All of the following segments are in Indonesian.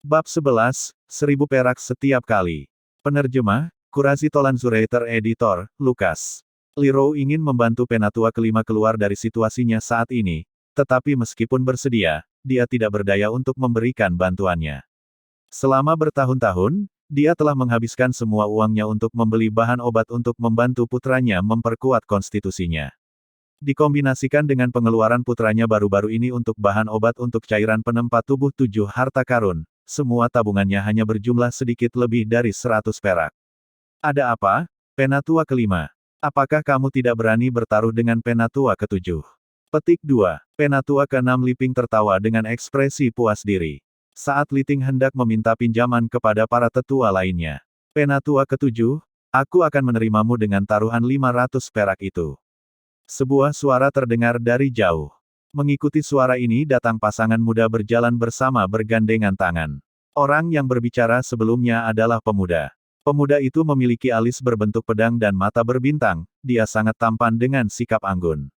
Bab 11, 1000 perak setiap kali. Penerjemah, Kurasi Tolanzurator Editor, Lukas. Liro ingin membantu penatua kelima keluar dari situasinya saat ini, tetapi meskipun bersedia, dia tidak berdaya untuk memberikan bantuannya. Selama bertahun-tahun, dia telah menghabiskan semua uangnya untuk membeli bahan obat untuk membantu putranya memperkuat konstitusinya. Dikombinasikan dengan pengeluaran putranya baru-baru ini untuk bahan obat untuk cairan penempat tubuh 7 harta karun, semua tabungannya hanya berjumlah sedikit lebih dari 100 perak. Ada apa, penatua kelima? Apakah kamu tidak berani bertaruh dengan penatua ketujuh? Petik 2. Penatua keenam Liping tertawa dengan ekspresi puas diri. Saat Liting hendak meminta pinjaman kepada para tetua lainnya. Penatua ketujuh, aku akan menerimamu dengan taruhan 500 perak itu. Sebuah suara terdengar dari jauh. Mengikuti suara ini datang pasangan muda berjalan bersama bergandengan tangan. Orang yang berbicara sebelumnya adalah pemuda. Pemuda itu memiliki alis berbentuk pedang dan mata berbintang, dia sangat tampan dengan sikap anggun.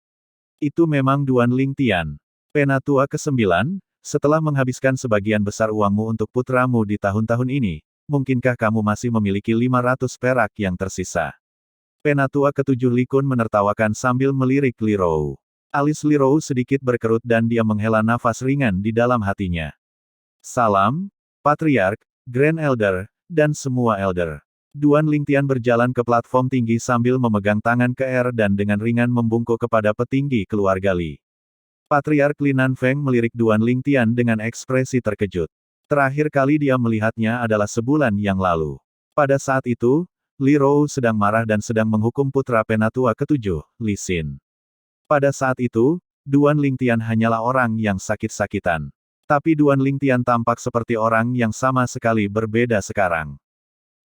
Itu memang Duan Lingtian. Penatua ke-9, setelah menghabiskan sebagian besar uangmu untuk putramu di tahun-tahun ini, mungkinkah kamu masih memiliki 500 perak yang tersisa? Penatua ke-7 Likun menertawakan sambil melirik Lirou. Alis Lirou sedikit berkerut dan dia menghela nafas ringan di dalam hatinya. Salam, Patriark, Grand Elder, dan semua Elder. Duan Lingtian berjalan ke platform tinggi sambil memegang tangan ke air dan dengan ringan membungkuk kepada petinggi keluarga Li. Patriark Li Nanfeng melirik Duan Lingtian dengan ekspresi terkejut. Terakhir kali dia melihatnya adalah sebulan yang lalu. Pada saat itu, Li Rou sedang marah dan sedang menghukum putra penatua ketujuh, Li Xin. Pada saat itu, Duan Lingtian hanyalah orang yang sakit-sakitan. Tapi Duan Lingtian tampak seperti orang yang sama sekali berbeda sekarang.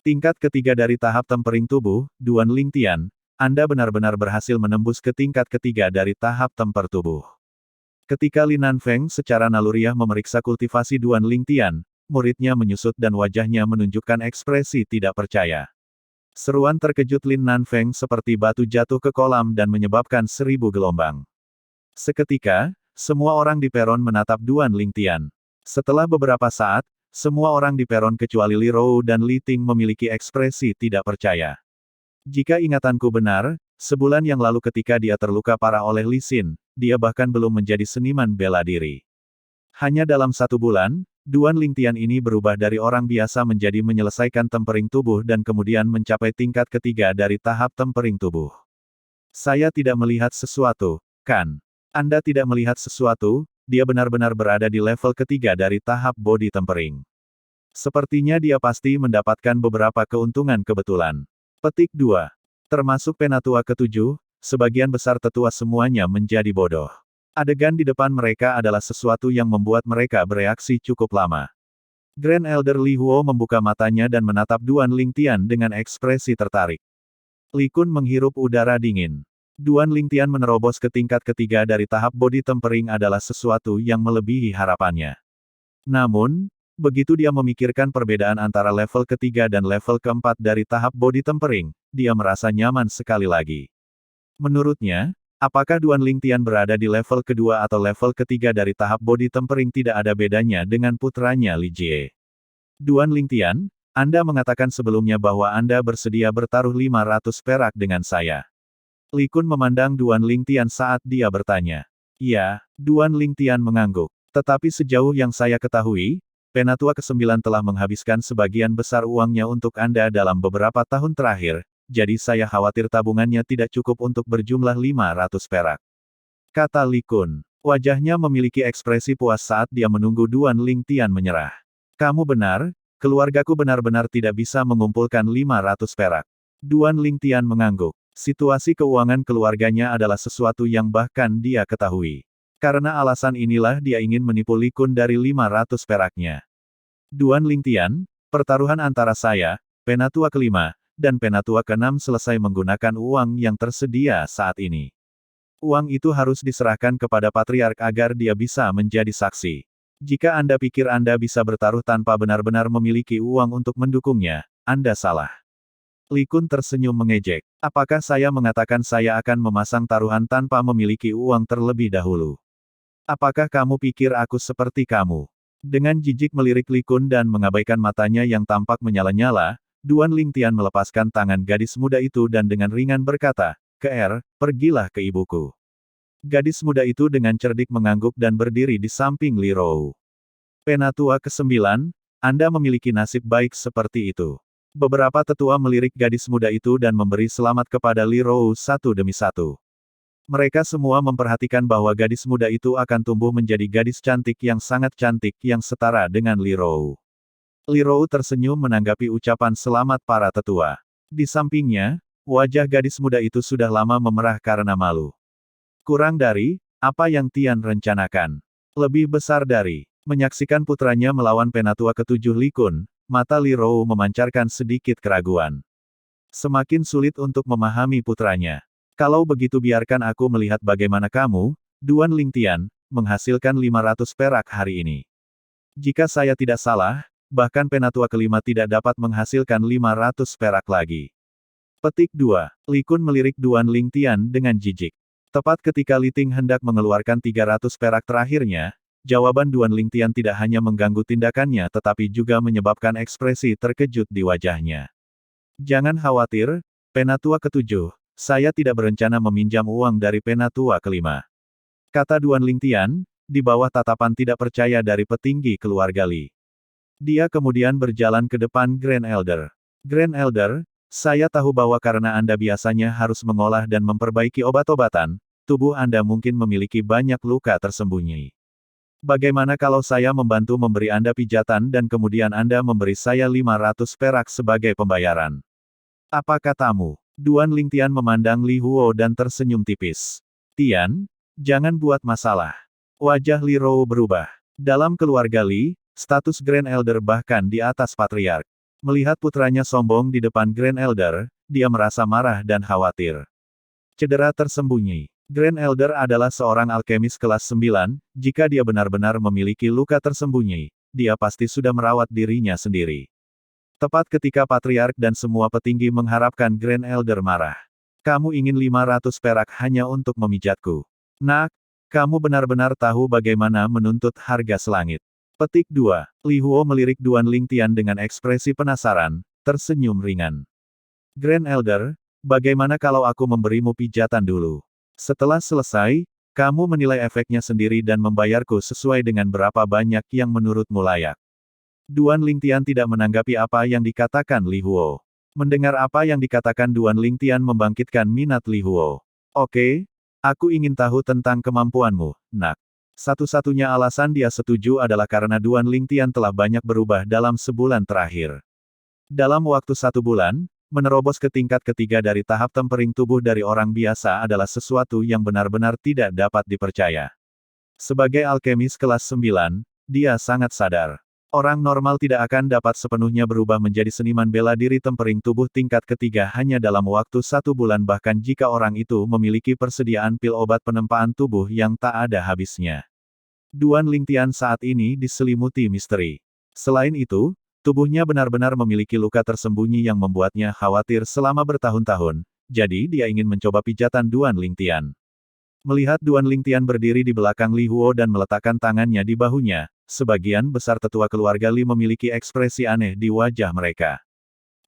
Tingkat ketiga dari tahap tempering tubuh, Duan Lingtian, Anda benar-benar berhasil menembus ke tingkat ketiga dari tahap temper tubuh. Ketika Li Nanfeng secara naluriah memeriksa kultivasi Duan Lingtian, muridnya menyusut dan wajahnya menunjukkan ekspresi tidak percaya. Seruan terkejut Lin Nanfeng seperti batu jatuh ke kolam dan menyebabkan 1000 gelombang. Seketika, semua orang di peron menatap Duan Lingtian. Setelah beberapa saat, semua orang di peron kecuali Li Rou dan Li Ting memiliki ekspresi tidak percaya. Jika ingatanku benar, sebulan yang lalu ketika dia terluka parah oleh Li Xin, dia bahkan belum menjadi seniman bela diri. Hanya dalam 1 bulan, Duan Lingtian ini berubah dari orang biasa menjadi menyelesaikan tempering tubuh dan kemudian mencapai tingkat ketiga dari tahap tempering tubuh. Saya tidak melihat sesuatu, kan? Anda tidak melihat sesuatu, dia benar-benar berada di level ketiga dari tahap body tempering. Sepertinya dia pasti mendapatkan beberapa keuntungan kebetulan. Petik 2. Termasuk penatua ketujuh, sebagian besar tetua semuanya menjadi bodoh. Adegan di depan mereka adalah sesuatu yang membuat mereka bereaksi cukup lama. Grand Elder Li Huo membuka matanya dan menatap Duan Lingtian dengan ekspresi tertarik. Li Kun menghirup udara dingin. Duan Lingtian menerobos ke tingkat ketiga dari tahap body tempering adalah sesuatu yang melebihi harapannya. Namun, begitu dia memikirkan perbedaan antara level ketiga dan level keempat dari tahap body tempering, dia merasa nyaman sekali lagi. Menurutnya, apakah Duan Lingtian berada di level kedua atau level ketiga dari tahap body tempering tidak ada bedanya dengan putranya Li Jie. Duan Lingtian, Anda mengatakan sebelumnya bahwa Anda bersedia bertaruh 500 perak dengan saya. Li Kun memandang Duan Lingtian saat dia bertanya. Ya, Duan Lingtian mengangguk. Tetapi sejauh yang saya ketahui, penatua ke-9 telah menghabiskan sebagian besar uangnya untuk Anda dalam beberapa tahun terakhir, jadi saya khawatir tabungannya tidak cukup untuk berjumlah 500 perak. Kata Li Kun. Wajahnya memiliki ekspresi puas saat dia menunggu Duan Lingtian menyerah. Kamu benar, keluargaku benar-benar tidak bisa mengumpulkan 500 perak. Duan Lingtian mengangguk. Situasi keuangan keluarganya adalah sesuatu yang bahkan dia ketahui. Karena alasan inilah dia ingin menipu Li Kun dari 500 peraknya. Duan Lingtian, pertaruhan antara saya, penatua kelima, dan penatua keenam selesai menggunakan uang yang tersedia saat ini. Uang itu harus diserahkan kepada Patriark agar dia bisa menjadi saksi. Jika Anda pikir Anda bisa bertaruh tanpa benar-benar memiliki uang untuk mendukungnya, Anda salah. Li Kun tersenyum mengejek. Apakah saya mengatakan saya akan memasang taruhan tanpa memiliki uang terlebih dahulu? Apakah kamu pikir aku seperti kamu? Dengan jijik melirik Li Kun dan mengabaikan matanya yang tampak menyala-nyala, Duan Lingtian melepaskan tangan gadis muda itu dan dengan ringan berkata, pergilah ke ibuku. Gadis muda itu dengan cerdik mengangguk dan berdiri di samping Li Rou. Penatua ke-9, Anda memiliki nasib baik seperti itu. Beberapa tetua melirik gadis muda itu dan memberi selamat kepada Li Rou satu demi satu. Mereka semua memperhatikan bahwa gadis muda itu akan tumbuh menjadi gadis cantik yang sangat cantik yang setara dengan Li Rou. Li Rou tersenyum menanggapi ucapan selamat para tetua. Di sampingnya, wajah gadis muda itu sudah lama memerah karena malu. Kurang dari, apa yang Tian rencanakan. Lebih besar dari, menyaksikan putranya melawan penatua ke-7 Li Kun, mata Li Rou memancarkan sedikit keraguan. Semakin sulit untuk memahami putranya. Kalau begitu biarkan aku melihat bagaimana kamu, Duan Lingtian, menghasilkan 500 perak hari ini. Jika saya tidak salah, bahkan penatua kelima tidak dapat menghasilkan 500 perak lagi. Petik 2. Li Kun melirik Duan Lingtian dengan jijik. Tepat ketika Li Ting hendak mengeluarkan 300 perak terakhirnya, jawaban Duan Lingtian tidak hanya mengganggu tindakannya tetapi juga menyebabkan ekspresi terkejut di wajahnya. Jangan khawatir, penatua ke-7. Saya tidak berencana meminjam uang dari penatua kelima. Kata Duan Lingtian, di bawah tatapan tidak percaya dari petinggi keluarga Li. Dia kemudian berjalan ke depan Grand Elder. Grand Elder, saya tahu bahwa karena Anda biasanya harus mengolah dan memperbaiki obat-obatan, tubuh Anda mungkin memiliki banyak luka tersembunyi. Bagaimana kalau saya membantu memberi Anda pijatan dan kemudian Anda memberi saya 500 perak sebagai pembayaran? Apa katamu? Duan Lingtian memandang Li Huo dan tersenyum tipis. Tian, jangan buat masalah. Wajah Li Rou berubah. Dalam keluarga Li, status Grand Elder bahkan di atas Patriark. Melihat putranya sombong di depan Grand Elder, dia merasa marah dan khawatir. Cedera tersembunyi. Grand Elder adalah seorang alkemis kelas 9, jika dia benar-benar memiliki luka tersembunyi, dia pasti sudah merawat dirinya sendiri. Tepat ketika Patriark dan semua petinggi mengharapkan Grand Elder marah. Kamu ingin 500 perak hanya untuk memijatku. Nak, kamu benar-benar tahu bagaimana menuntut harga selangit. Petik 2. Li Huo melirik Duan Lingtian dengan ekspresi penasaran, tersenyum ringan. Grand Elder, bagaimana kalau aku memberimu pijatan dulu? Setelah selesai, kamu menilai efeknya sendiri dan membayarku sesuai dengan berapa banyak yang menurutmu layak. Duan Lingtian tidak menanggapi apa yang dikatakan Li Huo. Mendengar apa yang dikatakan Duan Lingtian membangkitkan minat Li Huo. Oke, aku ingin tahu tentang kemampuanmu, nak. Satu-satunya alasan dia setuju adalah karena Duan Lingtian telah banyak berubah dalam sebulan terakhir. Dalam waktu 1 bulan, menerobos ke tingkat ketiga dari tahap tempering tubuh dari orang biasa adalah sesuatu yang benar-benar tidak dapat dipercaya. Sebagai alkemis kelas 9, dia sangat sadar. Orang normal tidak akan dapat sepenuhnya berubah menjadi seniman bela diri tempering tubuh tingkat ketiga hanya dalam waktu 1 bulan bahkan jika orang itu memiliki persediaan pil obat penempaan tubuh yang tak ada habisnya. Duan Lingtian saat ini diselimuti misteri. Selain itu, tubuhnya benar-benar memiliki luka tersembunyi yang membuatnya khawatir selama bertahun-tahun, jadi dia ingin mencoba pijatan Duan Lingtian. Melihat Duan Lingtian berdiri di belakang Li Huo dan meletakkan tangannya di bahunya, sebagian besar tetua keluarga Li memiliki ekspresi aneh di wajah mereka.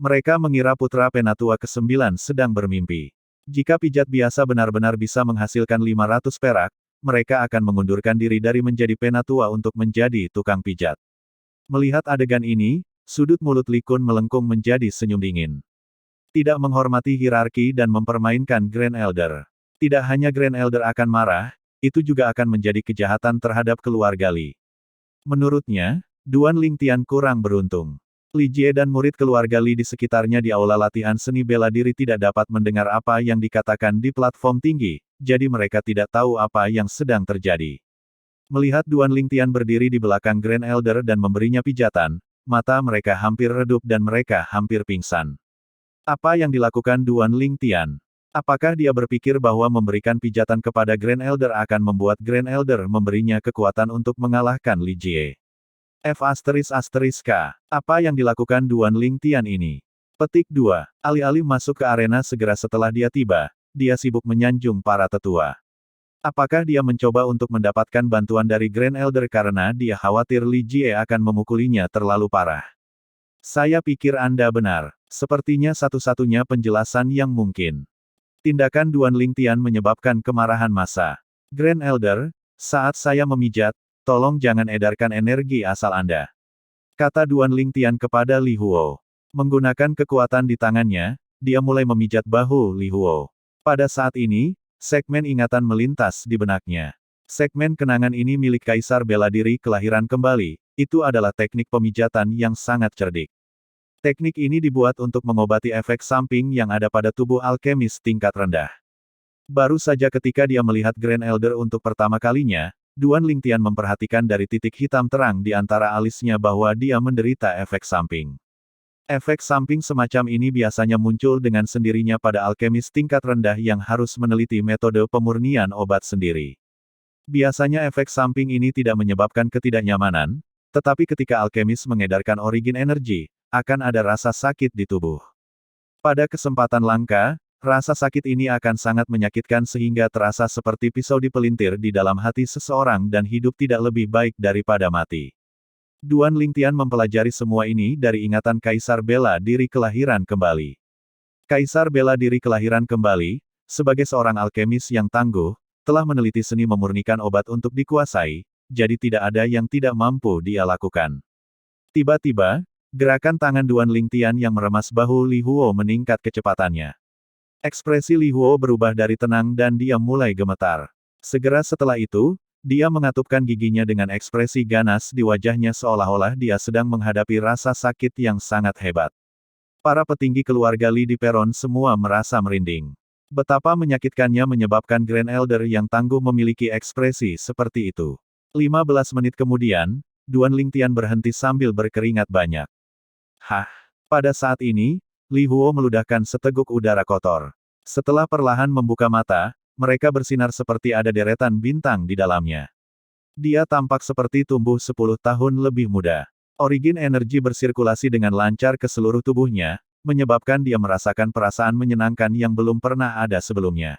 Mereka mengira putra penatua ke-9 sedang bermimpi. Jika pijat biasa benar-benar bisa menghasilkan 500 perak, mereka akan mengundurkan diri dari menjadi penatua untuk menjadi tukang pijat. Melihat adegan ini, sudut mulut Li Kun melengkung menjadi senyum dingin. Tidak menghormati hierarki dan mempermainkan Grand Elder. Tidak hanya Grand Elder akan marah, itu juga akan menjadi kejahatan terhadap keluarga Li. Menurutnya, Duan Lingtian kurang beruntung. Li Jie dan murid keluarga Li di sekitarnya di aula latihan seni bela diri tidak dapat mendengar apa yang dikatakan di platform tinggi, jadi mereka tidak tahu apa yang sedang terjadi. Melihat Duan Lingtian berdiri di belakang Grand Elder dan memberinya pijatan, mata mereka hampir redup dan mereka hampir pingsan. Apa yang dilakukan Duan Lingtian? Apakah dia berpikir bahwa memberikan pijatan kepada Grand Elder akan membuat Grand Elder memberinya kekuatan untuk mengalahkan Li Jie? F***K. Apa yang dilakukan Duan Lingtian ini? Petik 2. Alih-alih masuk ke arena segera setelah dia tiba, dia sibuk menyanjung para tetua. Apakah dia mencoba untuk mendapatkan bantuan dari Grand Elder karena dia khawatir Li Jie akan memukulinya terlalu parah? Saya pikir Anda benar. Sepertinya satu-satunya penjelasan yang mungkin. Tindakan Duan Lingtian menyebabkan kemarahan massa. Grand Elder, saat saya memijat, tolong jangan edarkan energi asal Anda. Kata Duan Lingtian kepada Li Huo. Menggunakan kekuatan di tangannya, dia mulai memijat bahu Li Huo. Pada saat ini, segmen ingatan melintas di benaknya. Segmen kenangan ini milik Kaisar Bela Diri Kelahiran Kembali, itu adalah teknik pemijatan yang sangat cerdik. Teknik ini dibuat untuk mengobati efek samping yang ada pada tubuh alkemis tingkat rendah. Baru saja ketika dia melihat Grand Elder untuk pertama kalinya, Duan Lingtian memperhatikan dari titik hitam terang di antara alisnya bahwa dia menderita efek samping. Efek samping semacam ini biasanya muncul dengan sendirinya pada alkemis tingkat rendah yang harus meneliti metode pemurnian obat sendiri. Biasanya efek samping ini tidak menyebabkan ketidaknyamanan, tetapi ketika alkemis mengedarkan origin energi, akan ada rasa sakit di tubuh. Pada kesempatan langka, rasa sakit ini akan sangat menyakitkan sehingga terasa seperti pisau dipelintir di dalam hati seseorang dan hidup tidak lebih baik daripada mati. Duan Lingtian mempelajari semua ini dari ingatan Kaisar Bela Diri Kelahiran Kembali. Kaisar Bela Diri Kelahiran Kembali, sebagai seorang alkemis yang tangguh, telah meneliti seni memurnikan obat untuk dikuasai, jadi tidak ada yang tidak mampu dia lakukan. Tiba-tiba, gerakan tangan Duan Lingtian yang meremas bahu Li Huo meningkat kecepatannya. Ekspresi Li Huo berubah dari tenang dan dia mulai gemetar. Segera setelah itu, dia mengatupkan giginya dengan ekspresi ganas di wajahnya seolah-olah dia sedang menghadapi rasa sakit yang sangat hebat. Para petinggi keluarga Li di peron semua merasa merinding. Betapa menyakitkannya menyebabkan Grand Elder yang tangguh memiliki ekspresi seperti itu. 15 menit kemudian, Duan Lingtian berhenti sambil berkeringat banyak. Hah! Pada saat ini, Li Huo meludahkan seteguk udara kotor. Setelah perlahan membuka mata, mereka bersinar seperti ada deretan bintang di dalamnya. Dia tampak seperti tumbuh 10 tahun lebih muda. Origin energi bersirkulasi dengan lancar ke seluruh tubuhnya, menyebabkan dia merasakan perasaan menyenangkan yang belum pernah ada sebelumnya.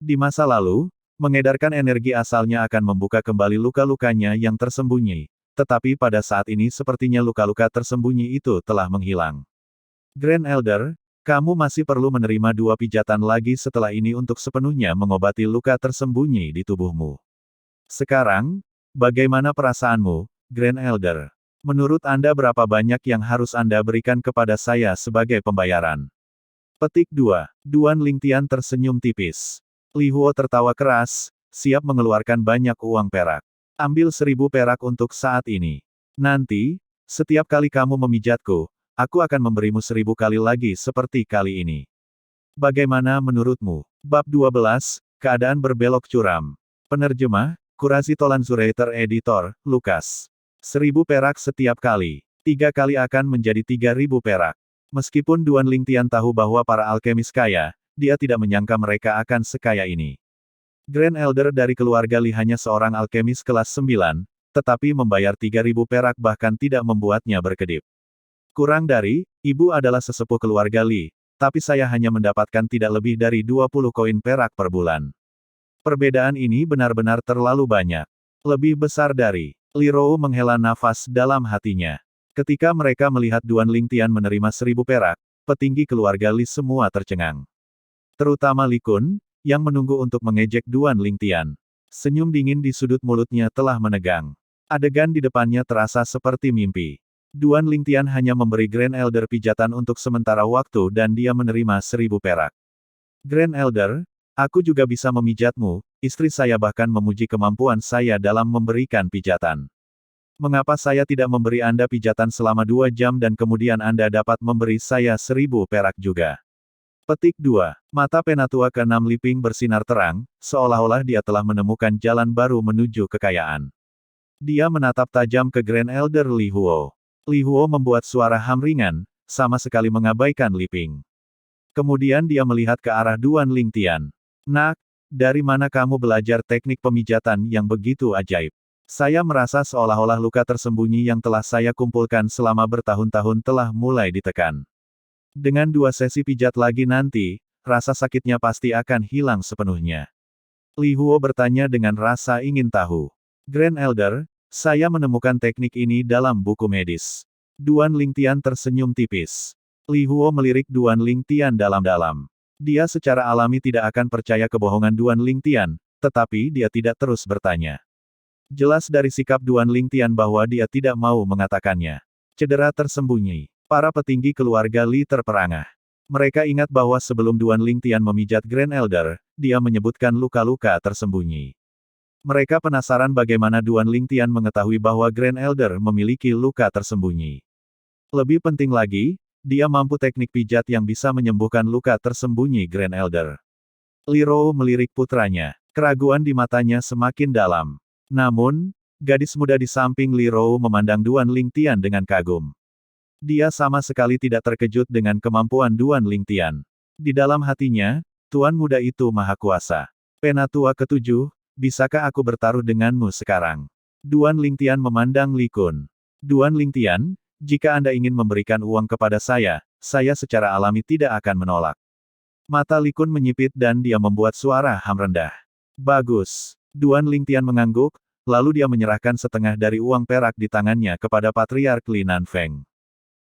Di masa lalu, mengedarkan energi asalnya akan membuka kembali luka-lukanya yang tersembunyi. Tetapi pada saat ini sepertinya luka-luka tersembunyi itu telah menghilang. Grand Elder, kamu masih perlu menerima 2 pijatan lagi setelah ini untuk sepenuhnya mengobati luka tersembunyi di tubuhmu. Sekarang, bagaimana perasaanmu, Grand Elder? Menurut Anda berapa banyak yang harus Anda berikan kepada saya sebagai pembayaran? Petik 2. Duan Lingtian tersenyum tipis. Li Huo tertawa keras, siap mengeluarkan banyak uang perak. Ambil 1000 perak untuk saat ini. Nanti, setiap kali kamu memijatku, aku akan memberimu 1000 kali lagi seperti kali ini. Bagaimana menurutmu? Bab 12, Keadaan Berbelok Curam. Penerjemah, Kurasi Tolanzurator Editor, Lukas. 1000 perak setiap kali. 3 kali akan menjadi 3000 perak. Meskipun Duan Lingtian tahu bahwa para alkemis kaya, dia tidak menyangka mereka akan sekaya ini. Grand Elder dari keluarga Li hanya seorang alkemis kelas 9, tetapi membayar 3000 perak bahkan tidak membuatnya berkedip. Kurang dari, ibu adalah sesepuh keluarga Li, tapi saya hanya mendapatkan tidak lebih dari 20 koin perak per bulan. Perbedaan ini benar-benar terlalu banyak. Lebih besar dari, Li Rou menghela nafas dalam hatinya. Ketika mereka melihat Duan Lingtian menerima 1000 perak, petinggi keluarga Li semua tercengang. Terutama Li Kun, yang menunggu untuk mengejek Duan Lingtian. Senyum dingin di sudut mulutnya telah menegang. Adegan di depannya terasa seperti mimpi. Duan Lingtian hanya memberi Grand Elder pijatan untuk sementara waktu dan dia menerima 1000 perak. Grand Elder, aku juga bisa memijatmu, istri saya bahkan memuji kemampuan saya dalam memberikan pijatan. Mengapa saya tidak memberi Anda pijatan selama 2 jam dan kemudian Anda dapat memberi saya 1000 perak juga? Petik 2. Mata penatua ke-6 Li Ping bersinar terang, seolah-olah dia telah menemukan jalan baru menuju kekayaan. Dia menatap tajam ke Grand Elder Li Huo. Li Huo membuat suara ham ringan, sama sekali mengabaikan Li Ping. Kemudian dia melihat ke arah Duan Lingtian. Nak, dari mana kamu belajar teknik pemijatan yang begitu ajaib? Saya merasa seolah-olah luka tersembunyi yang telah saya kumpulkan selama bertahun-tahun telah mulai ditekan. Dengan 2 sesi pijat lagi nanti, rasa sakitnya pasti akan hilang sepenuhnya. Li Huo bertanya dengan rasa ingin tahu. Grand Elder, saya menemukan teknik ini dalam buku medis. Duan Lingtian tersenyum tipis. Li Huo melirik Duan Lingtian dalam-dalam. Dia secara alami tidak akan percaya kebohongan Duan Lingtian, tetapi dia tidak terus bertanya. Jelas dari sikap Duan Lingtian bahwa dia tidak mau mengatakannya. Cedera tersembunyi. Para petinggi keluarga Li terperangah. Mereka ingat bahwa sebelum Duan Lingtian memijat Grand Elder, dia menyebutkan luka-luka tersembunyi. Mereka penasaran bagaimana Duan Lingtian mengetahui bahwa Grand Elder memiliki luka tersembunyi. Lebih penting lagi, dia mampu teknik pijat yang bisa menyembuhkan luka tersembunyi Grand Elder. Li Rou melirik putranya. Keraguan di matanya semakin dalam. Namun, gadis muda di samping Li Rou memandang Duan Lingtian dengan kagum. Dia sama sekali tidak terkejut dengan kemampuan Duan Lingtian. Di dalam hatinya, Tuan muda itu maha kuasa. Penatua ketujuh, bisakah aku bertaruh denganmu sekarang? Duan Lingtian memandang Li Kun. Duan Lingtian, jika Anda ingin memberikan uang kepada saya secara alami tidak akan menolak. Mata Li Kun menyipit dan dia membuat suara ham rendah. Bagus. Duan Lingtian mengangguk, lalu dia menyerahkan setengah dari uang perak di tangannya kepada Patriark Li Nanfeng.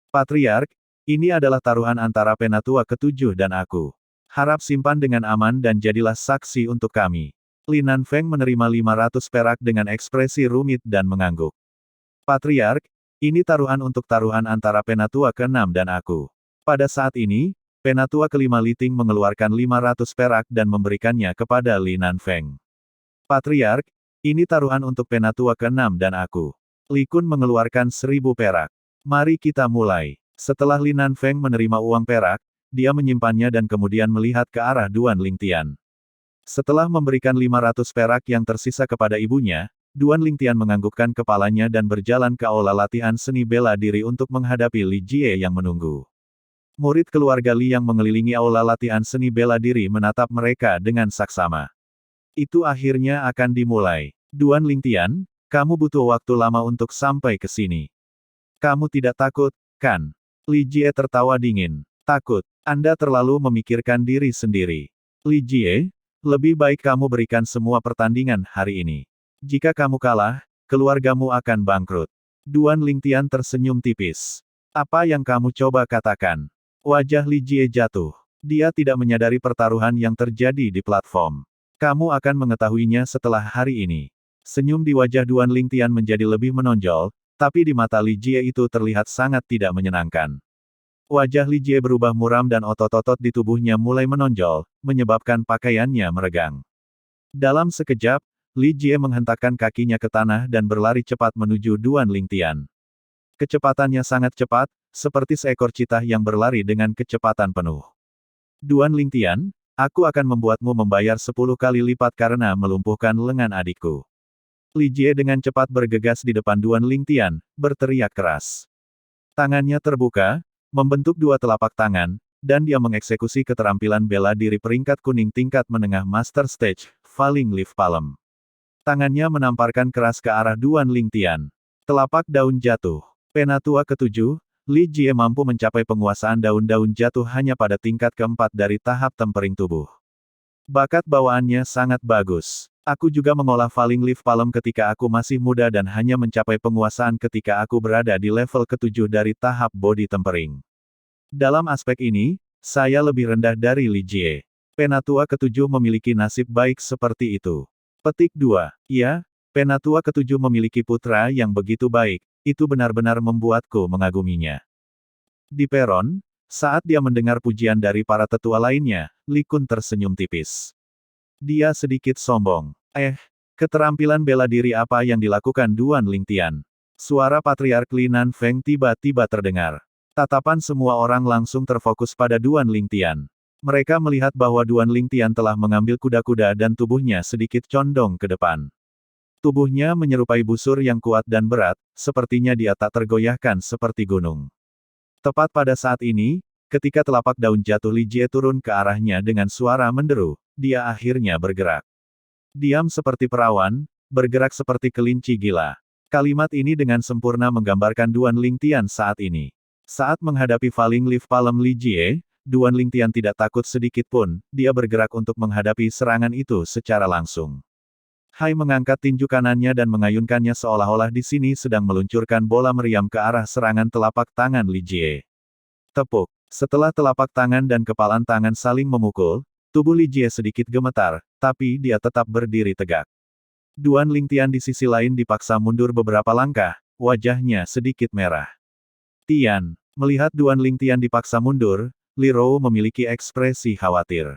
Patriark, ini adalah taruhan antara Penatua ketujuh dan aku. Harap simpan dengan aman dan jadilah saksi untuk kami. Li Nanfeng menerima 500 perak dengan ekspresi rumit dan mengangguk. Patriark, ini taruhan untuk taruhan antara Penatua ke-6 dan aku. Pada saat ini, Penatua kelima Li Ting mengeluarkan 500 perak dan memberikannya kepada Li Nanfeng. Patriark, ini taruhan untuk Penatua ke-6 dan aku. Li Kun mengeluarkan 1000 perak. Mari kita mulai. Setelah Li Nanfeng menerima uang perak, dia menyimpannya dan kemudian melihat ke arah Duan Lingtian. Setelah memberikan 500 perak yang tersisa kepada ibunya, Duan Lingtian menganggukkan kepalanya dan berjalan ke aula latihan seni bela diri untuk menghadapi Li Jie yang menunggu. Murid keluarga Li yang mengelilingi aula latihan seni bela diri menatap mereka dengan saksama. Itu akhirnya akan dimulai. Duan Lingtian, kamu butuh waktu lama untuk sampai ke sini. Kamu tidak takut, kan? Li Jie tertawa dingin. Takut. Anda terlalu memikirkan diri sendiri. Li Jie, lebih baik kamu berikan semua pertandingan hari ini. Jika kamu kalah, keluargamu akan bangkrut. Duan Lingtian tersenyum tipis. Apa yang kamu coba katakan? Wajah Li Jie jatuh. Dia tidak menyadari pertaruhan yang terjadi di platform. Kamu akan mengetahuinya setelah hari ini. Senyum di wajah Duan Lingtian menjadi lebih menonjol, tapi di mata Li Jie itu terlihat sangat tidak menyenangkan. Wajah Li Jie berubah muram dan otot-otot di tubuhnya mulai menonjol, menyebabkan pakaiannya meregang. Dalam sekejap, Li Jie menghentakkan kakinya ke tanah dan berlari cepat menuju Duan Lingtian. Kecepatannya sangat cepat, seperti seekor citah yang berlari dengan kecepatan penuh. Duan Lingtian, aku akan membuatmu membayar 10 kali lipat karena melumpuhkan lengan adikku. Li Jie dengan cepat bergegas di depan Duan Lingtian, berteriak keras. Tangannya terbuka, membentuk dua telapak tangan, dan dia mengeksekusi keterampilan bela diri peringkat kuning tingkat menengah Master Stage, Falling Leaf Palm. Tangannya menamparkan keras ke arah Duan Lingtian. Telapak daun jatuh. Penatua ketujuh, Li Jie mampu mencapai penguasaan daun-daun jatuh hanya pada tingkat keempat dari tahap tempering tubuh. Bakat bawaannya sangat bagus. Aku juga mengolah Falling Leaf Palm ketika aku masih muda dan hanya mencapai penguasaan ketika aku berada di level ke-7 dari tahap body tempering. Dalam aspek ini, saya lebih rendah dari Li Jie. Penatua ke-7 memiliki nasib baik seperti itu. Petik 2. Ya, Penatua ke-7 memiliki putra yang begitu baik, itu benar-benar membuatku mengaguminya. Di peron, saat dia mendengar pujian dari para tetua lainnya, Li Kun tersenyum tipis. Dia sedikit sombong. Keterampilan bela diri apa yang dilakukan Duan Lingtian? Suara Patriark Li Nanfeng tiba-tiba terdengar. Tatapan semua orang langsung terfokus pada Duan Lingtian. Mereka melihat bahwa Duan Lingtian telah mengambil kuda-kuda dan tubuhnya sedikit condong ke depan. Tubuhnya menyerupai busur yang kuat dan berat, sepertinya dia tak tergoyahkan seperti gunung. Tepat pada saat ini, ketika telapak daun jatuh Li Jie turun ke arahnya dengan suara menderu, dia akhirnya bergerak. Diam seperti perawan, bergerak seperti kelinci gila. Kalimat ini dengan sempurna menggambarkan Duan Lingtian saat ini. Saat menghadapi Falling Leaf Palm Li Jie, Duan Lingtian tidak takut sedikit pun, dia bergerak untuk menghadapi serangan itu secara langsung. Hai mengangkat tinju kanannya dan mengayunkannya seolah-olah di sini sedang meluncurkan bola meriam ke arah serangan telapak tangan Li Jie. Tepuk. Setelah telapak tangan dan kepalan tangan saling memukul, tubuh Li Jie sedikit gemetar, tapi dia tetap berdiri tegak. Duan Lingtian di sisi lain dipaksa mundur beberapa langkah, wajahnya sedikit merah. Tian, melihat Duan Lingtian dipaksa mundur, Li Rou memiliki ekspresi khawatir.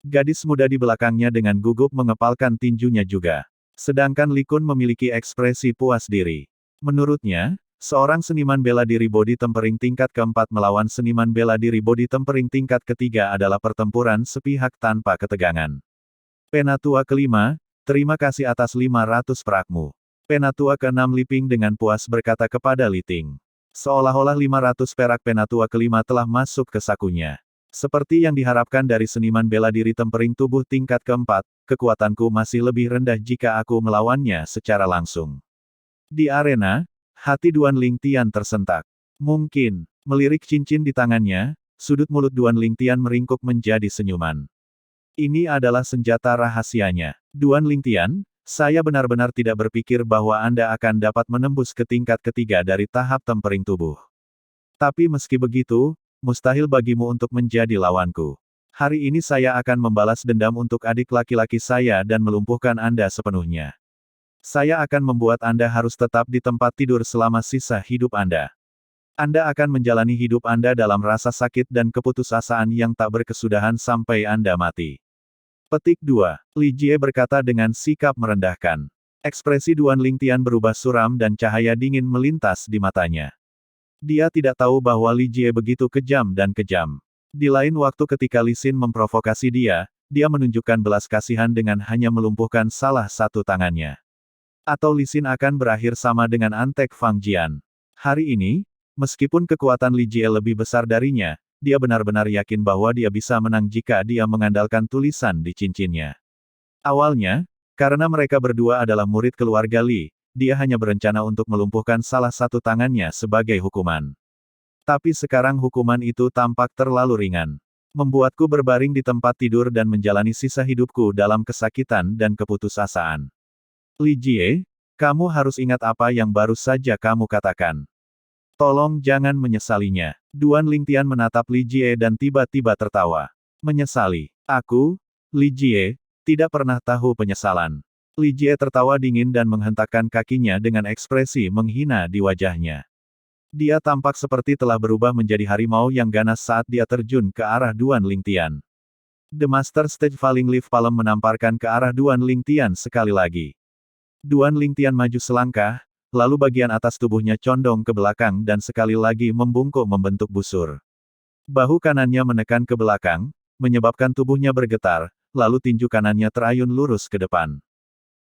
Gadis muda di belakangnya dengan gugup mengepalkan tinjunya juga. Sedangkan Li Kun memiliki ekspresi puas diri. Menurutnya, seorang seniman bela diri body tempering tingkat keempat melawan seniman bela diri body tempering tingkat ketiga adalah pertempuran sepihak tanpa ketegangan. Penatua kelima, terima kasih atas 500 perakmu. Penatua keenam Li Ping dengan puas berkata kepada Li Ting. Seolah-olah 500 perak penatua kelima telah masuk ke sakunya. Seperti yang diharapkan dari seniman bela diri tempering tubuh tingkat keempat, kekuatanku masih lebih rendah jika aku melawannya secara langsung. Di arena, hati Duan Lingtian tersentak. Mungkin, melirik cincin di tangannya, sudut mulut Duan Lingtian meringkuk menjadi senyuman. Ini adalah senjata rahasianya. Duan Lingtian, saya benar-benar tidak berpikir bahwa Anda akan dapat menembus ke tingkat ketiga dari tahap tempering tubuh. Tapi meski begitu, mustahil bagimu untuk menjadi lawanku. Hari ini saya akan membalas dendam untuk adik laki-laki saya dan melumpuhkan Anda sepenuhnya. Saya akan membuat Anda harus tetap di tempat tidur selama sisa hidup Anda. Anda akan menjalani hidup Anda dalam rasa sakit dan keputusasaan yang tak berkesudahan sampai Anda mati. Petik 2. Li Jie berkata dengan sikap merendahkan. Ekspresi Duan Lingtian berubah suram dan cahaya dingin melintas di matanya. Dia tidak tahu bahwa Li Jie begitu kejam dan kejam. Di lain waktu ketika Li Xin memprovokasi dia menunjukkan belas kasihan dengan hanya melumpuhkan salah satu tangannya. Atau Li Xin akan berakhir sama dengan Antek Fang Jian. Hari ini, meskipun kekuatan Li Jie lebih besar darinya, dia benar-benar yakin bahwa dia bisa menang jika dia mengandalkan tulisan di cincinnya. Awalnya, karena mereka berdua adalah murid keluarga Li, dia hanya berencana untuk melumpuhkan salah satu tangannya sebagai hukuman. Tapi sekarang hukuman itu tampak terlalu ringan. Membuatku berbaring di tempat tidur dan menjalani sisa hidupku dalam kesakitan dan keputusasaan. Li Jie, kamu harus ingat apa yang baru saja kamu katakan. Tolong jangan menyesalinya. Duan Lingtian menatap Li Jie dan tiba-tiba tertawa. Menyesali. Aku, Li Jie, tidak pernah tahu penyesalan. Li Jie tertawa dingin dan menghentakkan kakinya dengan ekspresi menghina di wajahnya. Dia tampak seperti telah berubah menjadi harimau yang ganas saat dia terjun ke arah Duan Lingtian. The Master Stage Falling Leaf Palm menamparkan ke arah Duan Lingtian sekali lagi. Duan Lingtian maju selangkah, lalu bagian atas tubuhnya condong ke belakang dan sekali lagi membungkuk membentuk busur. Bahu kanannya menekan ke belakang, menyebabkan tubuhnya bergetar, lalu tinju kanannya terayun lurus ke depan.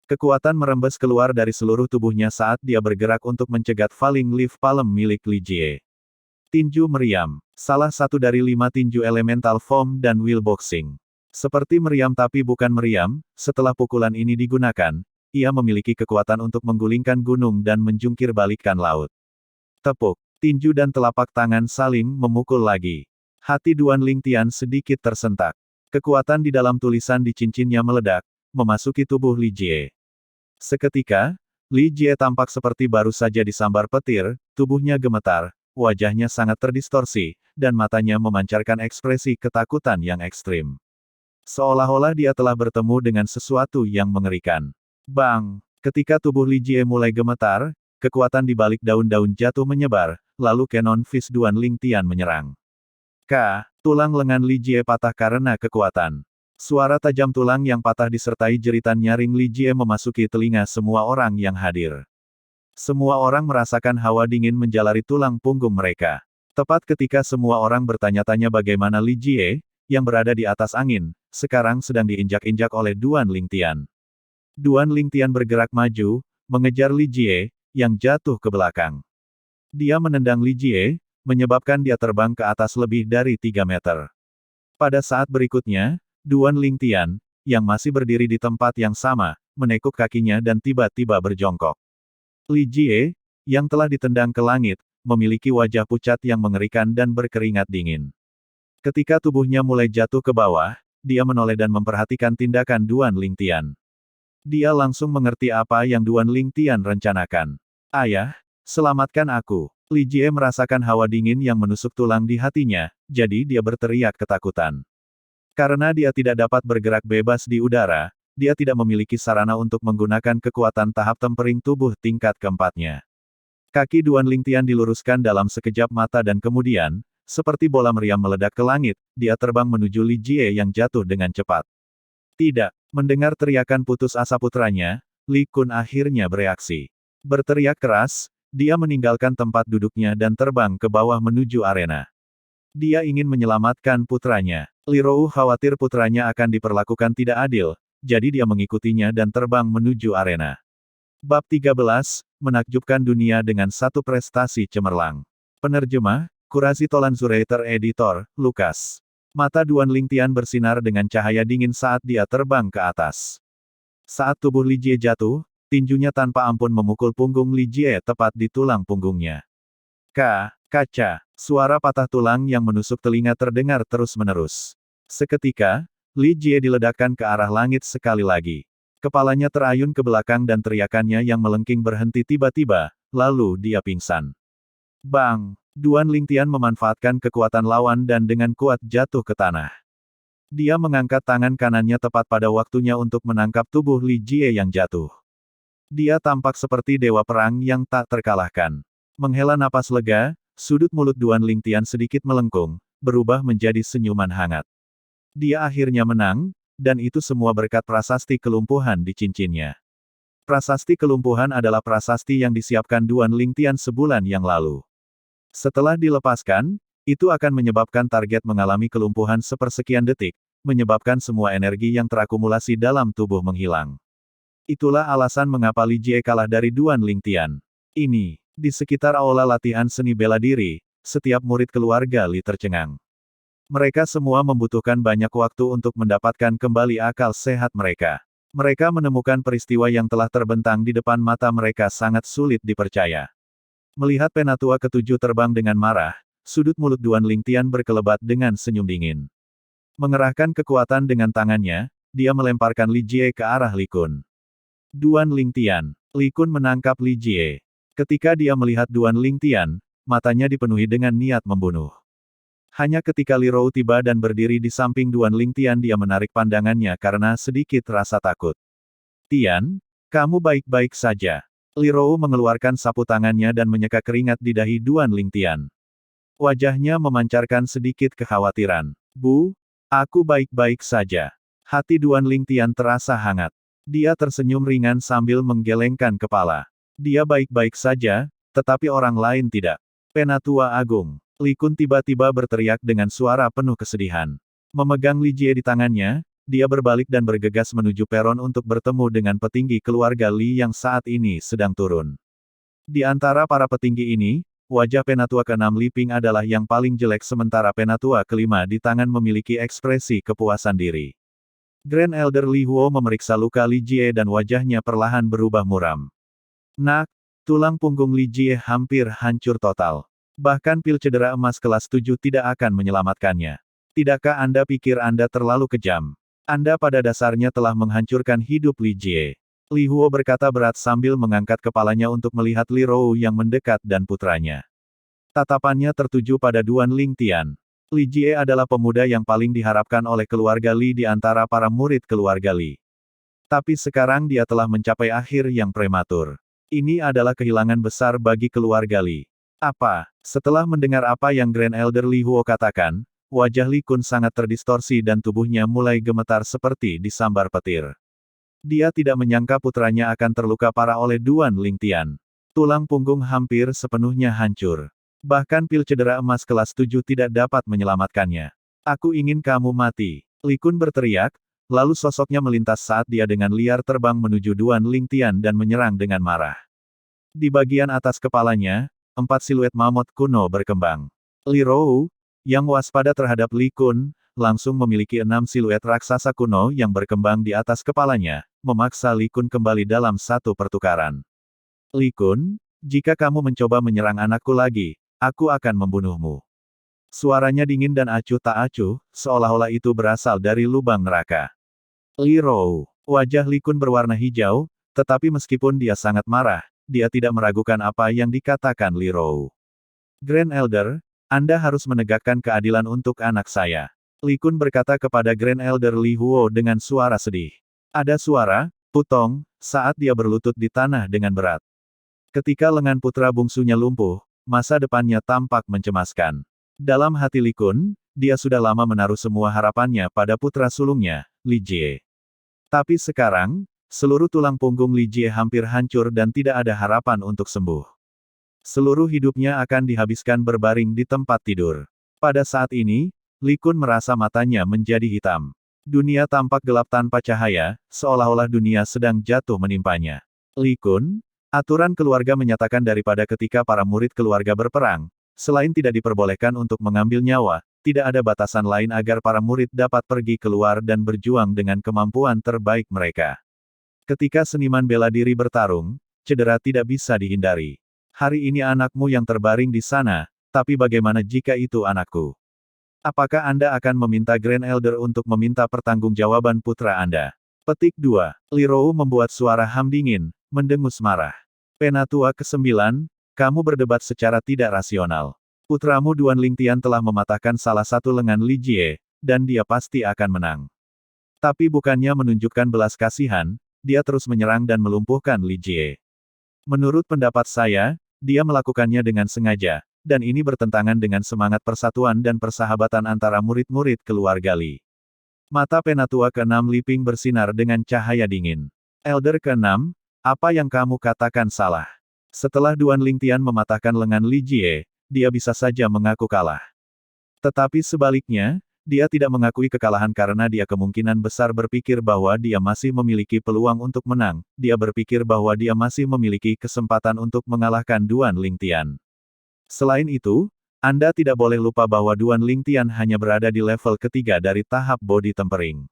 Kekuatan merembes keluar dari seluruh tubuhnya saat dia bergerak untuk mencegat Falling Leaf Palm milik Li Jie. Tinju meriam, salah satu dari 5 tinju elemental foam dan wheel boxing. Seperti meriam tapi bukan meriam, setelah pukulan ini digunakan, ia memiliki kekuatan untuk menggulingkan gunung dan menjungkir balikkan laut. Tepuk, tinju dan telapak tangan saling memukul lagi. Hati Duan Lingtian sedikit tersentak. Kekuatan di dalam tulisan di cincinnya meledak, memasuki tubuh Li Jie. Seketika, Li Jie tampak seperti baru saja disambar petir, tubuhnya gemetar, wajahnya sangat terdistorsi, dan matanya memancarkan ekspresi ketakutan yang ekstrim. Seolah-olah dia telah bertemu dengan sesuatu yang mengerikan. Bang! Ketika tubuh Li Jie mulai gemetar, kekuatan di balik daun-daun jatuh menyebar, lalu Canon Fist Duan Lingtian menyerang. Tulang lengan Li Jie patah karena kekuatan. Suara tajam tulang yang patah disertai jeritan nyaring Li Jie memasuki telinga semua orang yang hadir. Semua orang merasakan hawa dingin menjalari tulang punggung mereka. Tepat ketika semua orang bertanya-tanya bagaimana Li Jie, yang berada di atas angin, sekarang sedang diinjak-injak oleh Duan Lingtian. Duan Lingtian bergerak maju, mengejar Li Jie, yang jatuh ke belakang. Dia menendang Li Jie, menyebabkan dia terbang ke atas lebih dari 3 meter. Pada saat berikutnya, Duan Lingtian, yang masih berdiri di tempat yang sama, menekuk kakinya dan tiba-tiba berjongkok. Li Jie, yang telah ditendang ke langit, memiliki wajah pucat yang mengerikan dan berkeringat dingin. Ketika tubuhnya mulai jatuh ke bawah, dia menoleh dan memperhatikan tindakan Duan Lingtian. Dia langsung mengerti apa yang Duan Lingtian rencanakan. Ayah, selamatkan aku. Li Jie merasakan hawa dingin yang menusuk tulang di hatinya, jadi dia berteriak ketakutan. Karena dia tidak dapat bergerak bebas di udara, dia tidak memiliki sarana untuk menggunakan kekuatan tahap tempering tubuh tingkat keempatnya. Kaki Duan Lingtian diluruskan dalam sekejap mata dan kemudian, seperti bola meriam meledak ke langit, dia terbang menuju Li Jie yang jatuh dengan cepat. Tidak, mendengar teriakan putus asa putranya, Li Kun akhirnya bereaksi. Berteriak keras, dia meninggalkan tempat duduknya dan terbang ke bawah menuju arena. Dia ingin menyelamatkan putranya. Li Rou khawatir putranya akan diperlakukan tidak adil, jadi dia mengikutinya dan terbang menuju arena. Bab 13, Menakjubkan Dunia dengan Satu Prestasi Cemerlang. Penerjemah, Kurasi Tolanzurator Editor, Lukas. Mata Duan Lingtian bersinar dengan cahaya dingin saat dia terbang ke atas. Saat tubuh Li Jie jatuh, tinjunya tanpa ampun memukul punggung Li Jie tepat di tulang punggungnya. Kaca, suara patah tulang yang menusuk telinga terdengar terus-menerus. Seketika, Li Jie diledakkan ke arah langit sekali lagi. Kepalanya terayun ke belakang dan teriakannya yang melengking berhenti tiba-tiba, lalu dia pingsan. Bang! Duan Lingtian memanfaatkan kekuatan lawan dan dengan kuat jatuh ke tanah. Dia mengangkat tangan kanannya tepat pada waktunya untuk menangkap tubuh Li Jie yang jatuh. Dia tampak seperti dewa perang yang tak terkalahkan. Menghela napas lega, sudut mulut Duan Lingtian sedikit melengkung, berubah menjadi senyuman hangat. Dia akhirnya menang, dan itu semua berkat prasasti kelumpuhan di cincinnya. Prasasti kelumpuhan adalah prasasti yang disiapkan Duan Lingtian sebulan yang lalu. Setelah dilepaskan, itu akan menyebabkan target mengalami kelumpuhan sepersekian detik, menyebabkan semua energi yang terakumulasi dalam tubuh menghilang. Itulah alasan mengapa Li Jie kalah dari Duan Lingtian. Ini, di sekitar aula latihan seni bela diri, setiap murid keluarga Li tercengang. Mereka semua membutuhkan banyak waktu untuk mendapatkan kembali akal sehat mereka. Mereka menemukan peristiwa yang telah terbentang di depan mata mereka sangat sulit dipercaya. Melihat Penatua ketujuh terbang dengan marah, sudut mulut Duan Lingtian berkelebat dengan senyum dingin. Mengerahkan kekuatan dengan tangannya, dia melemparkan Li Jie ke arah Li Kun. Duan Lingtian. Li Kun menangkap Li Jie. Ketika dia melihat Duan Lingtian, matanya dipenuhi dengan niat membunuh. Hanya ketika Li Rou tiba dan berdiri di samping Duan Lingtian dia menarik pandangannya karena sedikit rasa takut. Tian, kamu baik-baik saja. Li Rou mengeluarkan sapu tangannya dan menyeka keringat di dahi Duan Lingtian. Wajahnya memancarkan sedikit kekhawatiran. Bu, aku baik-baik saja. Hati Duan Lingtian terasa hangat. Dia tersenyum ringan sambil menggelengkan kepala. Dia baik-baik saja, tetapi orang lain tidak. Penatua Agung. Li Kun tiba-tiba berteriak dengan suara penuh kesedihan. Memegang Li Jie di tangannya, dia berbalik dan bergegas menuju peron untuk bertemu dengan petinggi keluarga Li yang saat ini sedang turun. Di antara para petinggi ini, wajah Penatua ke-6 Li Ping adalah yang paling jelek sementara Penatua ke-5 di tangan memiliki ekspresi kepuasan diri. Grand Elder Li Huo memeriksa luka Li Jie dan wajahnya perlahan berubah muram. Nak, tulang punggung Li Jie hampir hancur total. Bahkan pil cedera emas kelas 7 tidak akan menyelamatkannya. Tidakkah Anda pikir Anda terlalu kejam? Anda pada dasarnya telah menghancurkan hidup Li Jie. Li Huo berkata berat sambil mengangkat kepalanya untuk melihat Li Rou yang mendekat dan putranya. Tatapannya tertuju pada Duan Lingtian. Li Jie adalah pemuda yang paling diharapkan oleh keluarga Li di antara para murid keluarga Li. Tapi sekarang dia telah mencapai akhir yang prematur. Ini adalah kehilangan besar bagi keluarga Li. Apa? Setelah mendengar apa yang Grand Elder Li Huo katakan, wajah Li Kun sangat terdistorsi dan tubuhnya mulai gemetar seperti disambar petir. Dia tidak menyangka putranya akan terluka parah oleh Duan Lingtian. Tulang punggung hampir sepenuhnya hancur. Bahkan pil cedera emas kelas 7 tidak dapat menyelamatkannya. Aku ingin kamu mati. Li Kun berteriak, lalu sosoknya melintas saat dia dengan liar terbang menuju Duan Lingtian dan menyerang dengan marah. Di bagian atas kepalanya, 4 siluet mamut kuno berkembang. Li Rou, yang waspada terhadap Li Kun, langsung memiliki 6 siluet raksasa kuno yang berkembang di atas kepalanya, memaksa Li Kun kembali dalam satu pertukaran. Li Kun, jika kamu mencoba menyerang anakku lagi, aku akan membunuhmu. Suaranya dingin dan acuh tak acuh, seolah-olah itu berasal dari lubang neraka. Li Rou. Wajah Li Kun berwarna hijau, tetapi meskipun dia sangat marah, dia tidak meragukan apa yang dikatakan Li Rou. Grand Elder, Anda harus menegakkan keadilan untuk anak saya. Li Kun berkata kepada Grand Elder Li Huo dengan suara sedih. Ada suara, putong, saat dia berlutut di tanah dengan berat. Ketika lengan putra bungsunya lumpuh, masa depannya tampak mencemaskan. Dalam hati Li Kun, dia sudah lama menaruh semua harapannya pada putra sulungnya, Li Jie. Tapi sekarang, seluruh tulang punggung Li Jie hampir hancur dan tidak ada harapan untuk sembuh. Seluruh hidupnya akan dihabiskan berbaring di tempat tidur. Pada saat ini, Li Kun merasa matanya menjadi hitam. Dunia tampak gelap tanpa cahaya, seolah-olah dunia sedang jatuh menimpanya. Li Kun, aturan keluarga menyatakan daripada ketika para murid keluarga berperang, selain tidak diperbolehkan untuk mengambil nyawa, tidak ada batasan lain agar para murid dapat pergi keluar dan berjuang dengan kemampuan terbaik mereka. Ketika seniman bela diri bertarung, cedera tidak bisa dihindari. Hari ini anakmu yang terbaring di sana, tapi bagaimana jika itu anakku? Apakah Anda akan meminta Grand Elder untuk meminta pertanggungjawaban putra Anda? Petik 2. Li Rou membuat suara ham dingin, mendengus marah. Penatua ke-9, kamu berdebat secara tidak rasional. Putramu Duan Lingtian telah mematahkan salah satu lengan Li Jie, dan dia pasti akan menang. Tapi bukannya menunjukkan belas kasihan, dia terus menyerang dan melumpuhkan Li Jie. Menurut pendapat saya, dia melakukannya dengan sengaja, dan ini bertentangan dengan semangat persatuan dan persahabatan antara murid-murid keluarga Li. Mata Penatua ke-6 Li Ping bersinar dengan cahaya dingin. Elder ke-6, apa yang kamu katakan salah? Setelah Duan Lingtian mematahkan lengan Li Jie, dia bisa saja mengaku kalah. Tetapi sebaliknya, dia tidak mengakui kekalahan karena dia kemungkinan besar berpikir bahwa dia masih memiliki peluang untuk menang, dia berpikir bahwa dia masih memiliki kesempatan untuk mengalahkan Duan Lingtian. Selain itu, Anda tidak boleh lupa bahwa Duan Lingtian hanya berada di level ketiga dari tahap body tempering.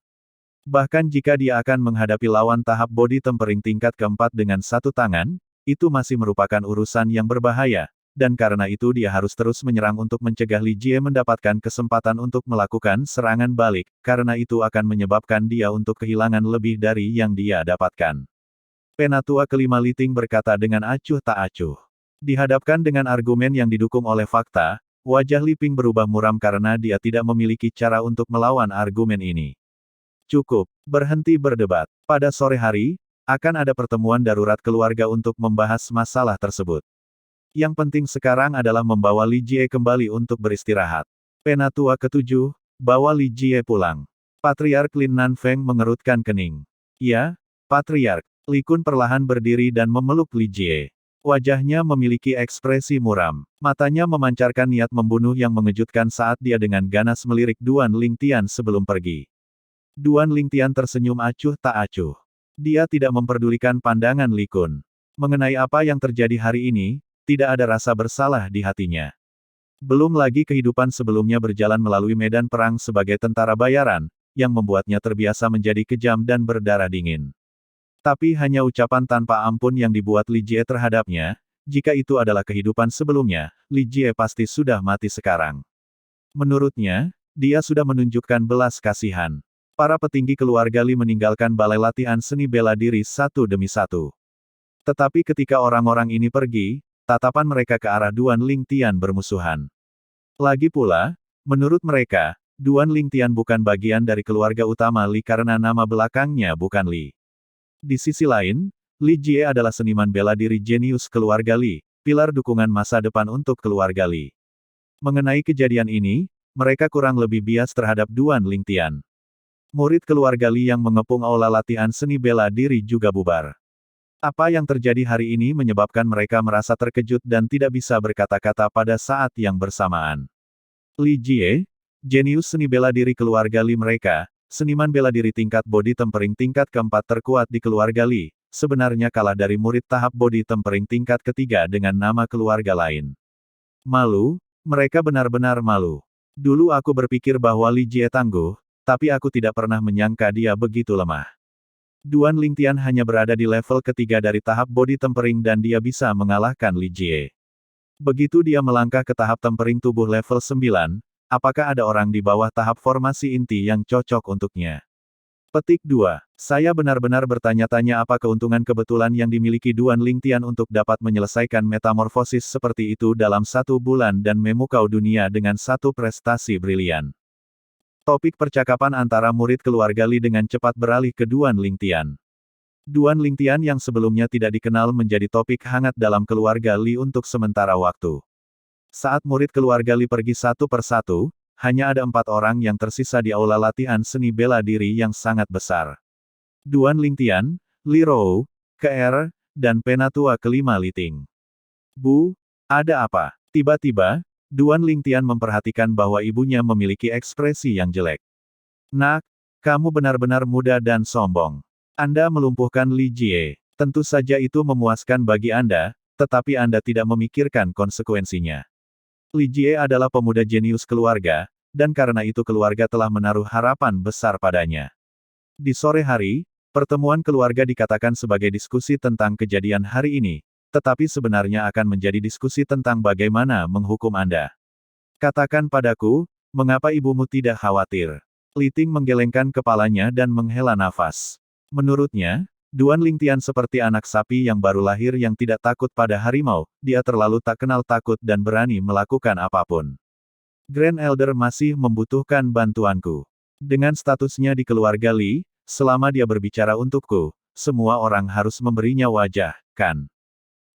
Bahkan jika dia akan menghadapi lawan tahap body tempering tingkat keempat dengan satu tangan, itu masih merupakan urusan yang berbahaya, dan karena itu dia harus terus menyerang untuk mencegah Li Jie mendapatkan kesempatan untuk melakukan serangan balik, karena itu akan menyebabkan dia untuk kehilangan lebih dari yang dia dapatkan. Penatua kelima Li Ting berkata dengan acuh tak acuh. Dihadapkan dengan argumen yang didukung oleh fakta, wajah Li Ping berubah muram karena dia tidak memiliki cara untuk melawan argumen ini. Cukup, berhenti berdebat. Pada sore hari, akan ada pertemuan darurat keluarga untuk membahas masalah tersebut. Yang penting sekarang adalah membawa Li Jie kembali untuk beristirahat. Penatua ke-7, bawa Li Jie pulang. Patriark Lin Nanfeng mengerutkan kening. Ya, Patriark. Li Kun perlahan berdiri dan memeluk Li Jie. Wajahnya memiliki ekspresi muram. Matanya memancarkan niat membunuh yang mengejutkan saat dia dengan ganas melirik Duan Lingtian sebelum pergi. Duan Lingtian tersenyum acuh tak acuh. Dia tidak memperdulikan pandangan Li Kun. Mengenai apa yang terjadi hari ini, tidak ada rasa bersalah di hatinya. Belum lagi kehidupan sebelumnya berjalan melalui medan perang sebagai tentara bayaran, yang membuatnya terbiasa menjadi kejam dan berdarah dingin. Tapi hanya ucapan tanpa ampun yang dibuat Li Jie terhadapnya, jika itu adalah kehidupan sebelumnya, Li Jie pasti sudah mati sekarang. Menurutnya, dia sudah menunjukkan belas kasihan. Para petinggi keluarga Li meninggalkan balai latihan seni bela diri satu demi satu. Tetapi ketika orang-orang ini pergi, tatapan mereka ke arah Duan Lingtian bermusuhan. Lagi pula, menurut mereka, Duan Lingtian bukan bagian dari keluarga utama Li karena nama belakangnya bukan Li. Di sisi lain, Li Jie adalah seniman bela diri jenius keluarga Li, pilar dukungan masa depan untuk keluarga Li. Mengenai kejadian ini, mereka kurang lebih bias terhadap Duan Lingtian. Murid keluarga Li yang mengepung aula latihan seni bela diri juga bubar. Apa yang terjadi hari ini menyebabkan mereka merasa terkejut dan tidak bisa berkata-kata pada saat yang bersamaan. Li Jie, jenius seni bela diri keluarga Li mereka, seniman bela diri tingkat body tempering tingkat keempat terkuat di keluarga Li, sebenarnya kalah dari murid tahap body tempering tingkat ketiga dengan nama keluarga lain. Malu, mereka benar-benar malu. Dulu aku berpikir bahwa Li Jie tangguh, tapi aku tidak pernah menyangka dia begitu lemah. Duan Lingtian hanya berada di level ketiga dari tahap body tempering dan dia bisa mengalahkan Li Jie. Begitu dia melangkah ke tahap tempering tubuh level 9, apakah ada orang di bawah tahap formasi inti yang cocok untuknya? Petik 2. Saya benar-benar bertanya-tanya apa keuntungan kebetulan yang dimiliki Duan Lingtian untuk dapat menyelesaikan metamorfosis seperti itu dalam 1 bulan dan memukau dunia dengan satu prestasi brilian. Topik percakapan antara murid keluarga Li dengan cepat beralih ke Duan Lingtian. Duan Lingtian yang sebelumnya tidak dikenal menjadi topik hangat dalam keluarga Li untuk sementara waktu. Saat murid keluarga Li pergi satu persatu, hanya ada 4 orang yang tersisa di aula latihan seni bela diri yang sangat besar. Duan Lingtian, Li Rou, KR, dan penatua kelima Li Ting. Bu, ada apa? Tiba-tiba, Duan Lingtian memperhatikan bahwa ibunya memiliki ekspresi yang jelek. Nak, kamu benar-benar muda dan sombong. Anda melumpuhkan Li Jie. Tentu saja itu memuaskan bagi Anda, tetapi Anda tidak memikirkan konsekuensinya. Li Jie adalah pemuda jenius keluarga, dan karena itu keluarga telah menaruh harapan besar padanya. Di sore hari, pertemuan keluarga dikatakan sebagai diskusi tentang kejadian hari ini, tetapi sebenarnya akan menjadi diskusi tentang bagaimana menghukum Anda. Katakan padaku, mengapa ibumu tidak khawatir? Li Ting menggelengkan kepalanya dan menghela nafas. Menurutnya, Duan Lingtian seperti anak sapi yang baru lahir yang tidak takut pada harimau, dia terlalu tak kenal takut dan berani melakukan apapun. Grand Elder masih membutuhkan bantuanku. Dengan statusnya di keluarga Li, selama dia berbicara untukku, semua orang harus memberinya wajah, kan?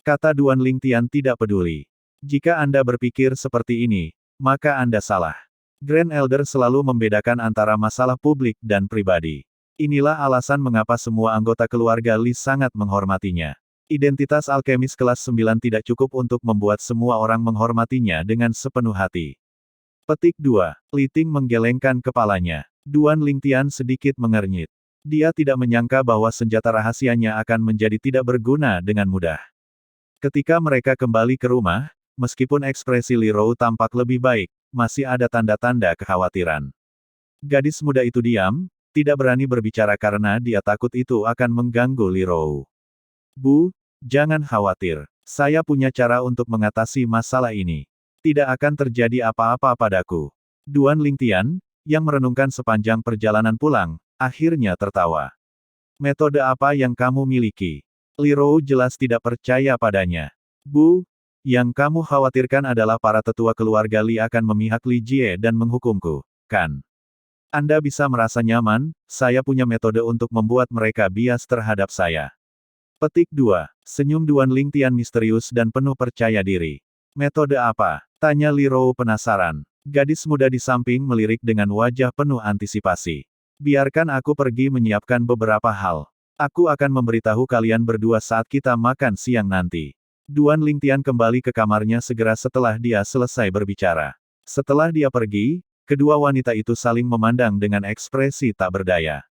Kata Duan Lingtian tidak peduli. Jika Anda berpikir seperti ini, maka Anda salah. Grand Elder selalu membedakan antara masalah publik dan pribadi. Inilah alasan mengapa semua anggota keluarga Li sangat menghormatinya. Identitas alkemis kelas 9 tidak cukup untuk membuat semua orang menghormatinya dengan sepenuh hati. Petik 2. Li Ting menggelengkan kepalanya. Duan Lingtian sedikit mengernyit. Dia tidak menyangka bahwa senjata rahasianya akan menjadi tidak berguna dengan mudah. Ketika mereka kembali ke rumah, meskipun ekspresi Li Rou tampak lebih baik, masih ada tanda-tanda kekhawatiran. Gadis muda itu diam, tidak berani berbicara karena dia takut itu akan mengganggu Li Rou. Bu, jangan khawatir. Saya punya cara untuk mengatasi masalah ini. Tidak akan terjadi apa-apa padaku. Duan Lingtian, yang merenungkan sepanjang perjalanan pulang, akhirnya tertawa. Metode apa yang kamu miliki? Li Rou jelas tidak percaya padanya. Bu, yang kamu khawatirkan adalah para tetua keluarga Li akan memihak Li Jie dan menghukumku, kan? Anda bisa merasa nyaman, saya punya metode untuk membuat mereka bias terhadap saya. Petik 2. Senyum Duan Lingtian misterius dan penuh percaya diri. Metode apa? Tanya Li Rou penasaran. Gadis muda di samping melirik dengan wajah penuh antisipasi. Biarkan aku pergi menyiapkan beberapa hal. Aku akan memberitahu kalian berdua saat kita makan siang nanti. Duan Lingtian kembali ke kamarnya segera setelah dia selesai berbicara. Setelah dia pergi, kedua wanita itu saling memandang dengan ekspresi tak berdaya.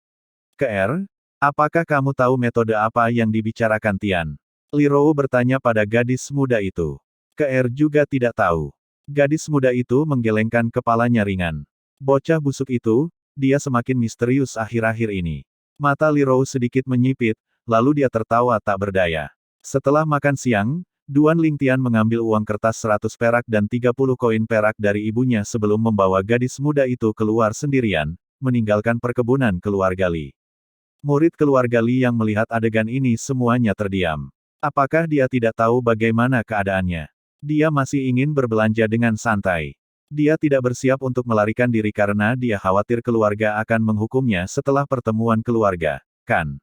KR, apakah kamu tahu metode apa yang dibicarakan Tian? Li Rou bertanya pada gadis muda itu. KR juga tidak tahu. Gadis muda itu menggelengkan kepalanya ringan. Bocah busuk itu, dia semakin misterius akhir-akhir ini. Mata Li Rou sedikit menyipit, lalu dia tertawa tak berdaya. Setelah makan siang, Duan Lingtian mengambil uang kertas 100 perak dan 30 koin perak dari ibunya sebelum membawa gadis muda itu keluar sendirian, meninggalkan perkebunan keluarga Li. Murid keluarga Li yang melihat adegan ini semuanya terdiam. Apakah dia tidak tahu bagaimana keadaannya? Dia masih ingin berbelanja dengan santai. Dia tidak bersiap untuk melarikan diri karena dia khawatir keluarga akan menghukumnya setelah pertemuan keluarga, kan?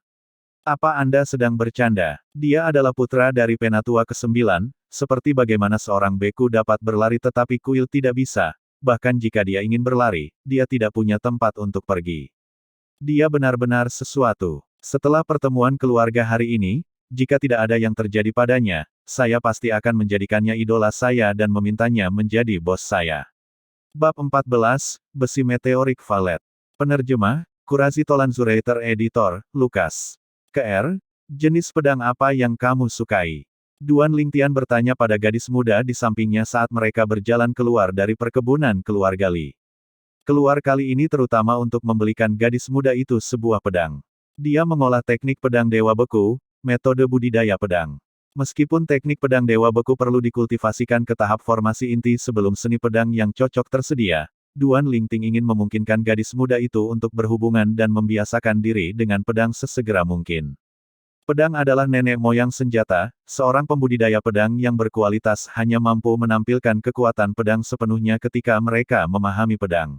Apa Anda sedang bercanda? Dia adalah putra dari penatua ke-9, seperti bagaimana seorang beku dapat berlari tetapi kuil tidak bisa, bahkan jika dia ingin berlari, dia tidak punya tempat untuk pergi. Dia benar-benar sesuatu. Setelah pertemuan keluarga hari ini, jika tidak ada yang terjadi padanya, saya pasti akan menjadikannya idola saya dan memintanya menjadi bos saya. Bab 14, Besi Meteorik Valet. Penerjemah, Kurazi Tolanzurator Editor, Lukas. KR, jenis pedang apa yang kamu sukai? Duan Lingtian bertanya pada gadis muda di sampingnya saat mereka berjalan keluar dari perkebunan keluarga Li. Keluar kali ini terutama untuk membelikan gadis muda itu sebuah pedang. Dia mengolah teknik pedang Dewa Beku, metode budidaya pedang. Meskipun teknik pedang Dewa Beku perlu dikultivasikan ke tahap formasi inti sebelum seni pedang yang cocok tersedia, Duan Lingting ingin memungkinkan gadis muda itu untuk berhubungan dan membiasakan diri dengan pedang sesegera mungkin. Pedang adalah nenek moyang senjata, seorang pembudidaya pedang yang berkualitas hanya mampu menampilkan kekuatan pedang sepenuhnya ketika mereka memahami pedang.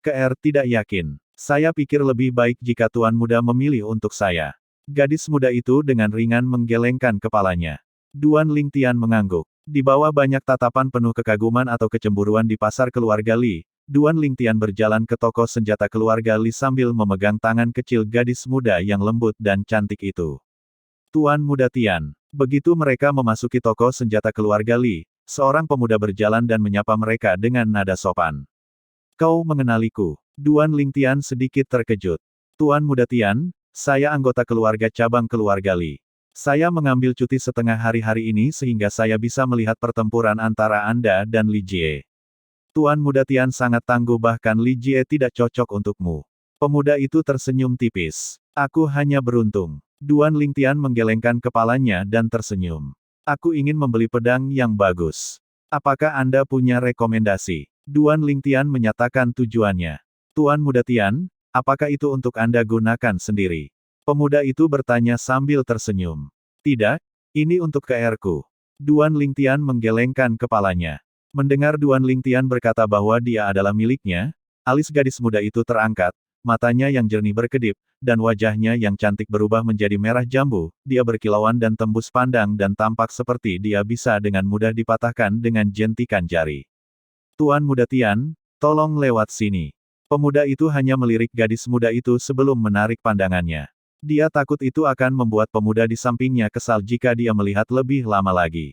KR tidak yakin. Saya pikir lebih baik jika Tuan Muda memilih untuk saya. Gadis muda itu dengan ringan menggelengkan kepalanya. Duan Lingtian mengangguk. Di bawah banyak tatapan penuh kekaguman atau kecemburuan di pasar keluarga Li, Duan Lingtian berjalan ke toko senjata keluarga Li sambil memegang tangan kecil gadis muda yang lembut dan cantik itu. Tuan Muda Tian. Begitu mereka memasuki toko senjata keluarga Li, seorang pemuda berjalan dan menyapa mereka dengan nada sopan. Kau mengenaliku? Duan Lingtian sedikit terkejut. Tuan Muda Tian, saya anggota keluarga cabang keluarga Li. Saya mengambil cuti setengah hari ini sehingga saya bisa melihat pertempuran antara Anda dan Li Jie. Tuan Muda Tian sangat tangguh bahkan Li Jie tidak cocok untukmu. Pemuda itu tersenyum tipis. Aku hanya beruntung. Duan Lingtian menggelengkan kepalanya dan tersenyum. Aku ingin membeli pedang yang bagus. Apakah Anda punya rekomendasi? Duan Lingtian menyatakan tujuannya. Tuan Muda Tian, apakah itu untuk Anda gunakan sendiri? Pemuda itu bertanya sambil tersenyum. Tidak, ini untuk KR-ku. Duan Lingtian menggelengkan kepalanya. Mendengar Duan Lingtian berkata bahwa dia adalah miliknya, alis gadis muda itu terangkat, matanya yang jernih berkedip, dan wajahnya yang cantik berubah menjadi merah jambu, dia berkilauan dan tembus pandang dan tampak seperti dia bisa dengan mudah dipatahkan dengan jentikan jari. Tuan Muda Tian, tolong lewat sini. Pemuda itu hanya melirik gadis muda itu sebelum menarik pandangannya. Dia takut itu akan membuat pemuda di sampingnya kesal jika dia melihat lebih lama lagi.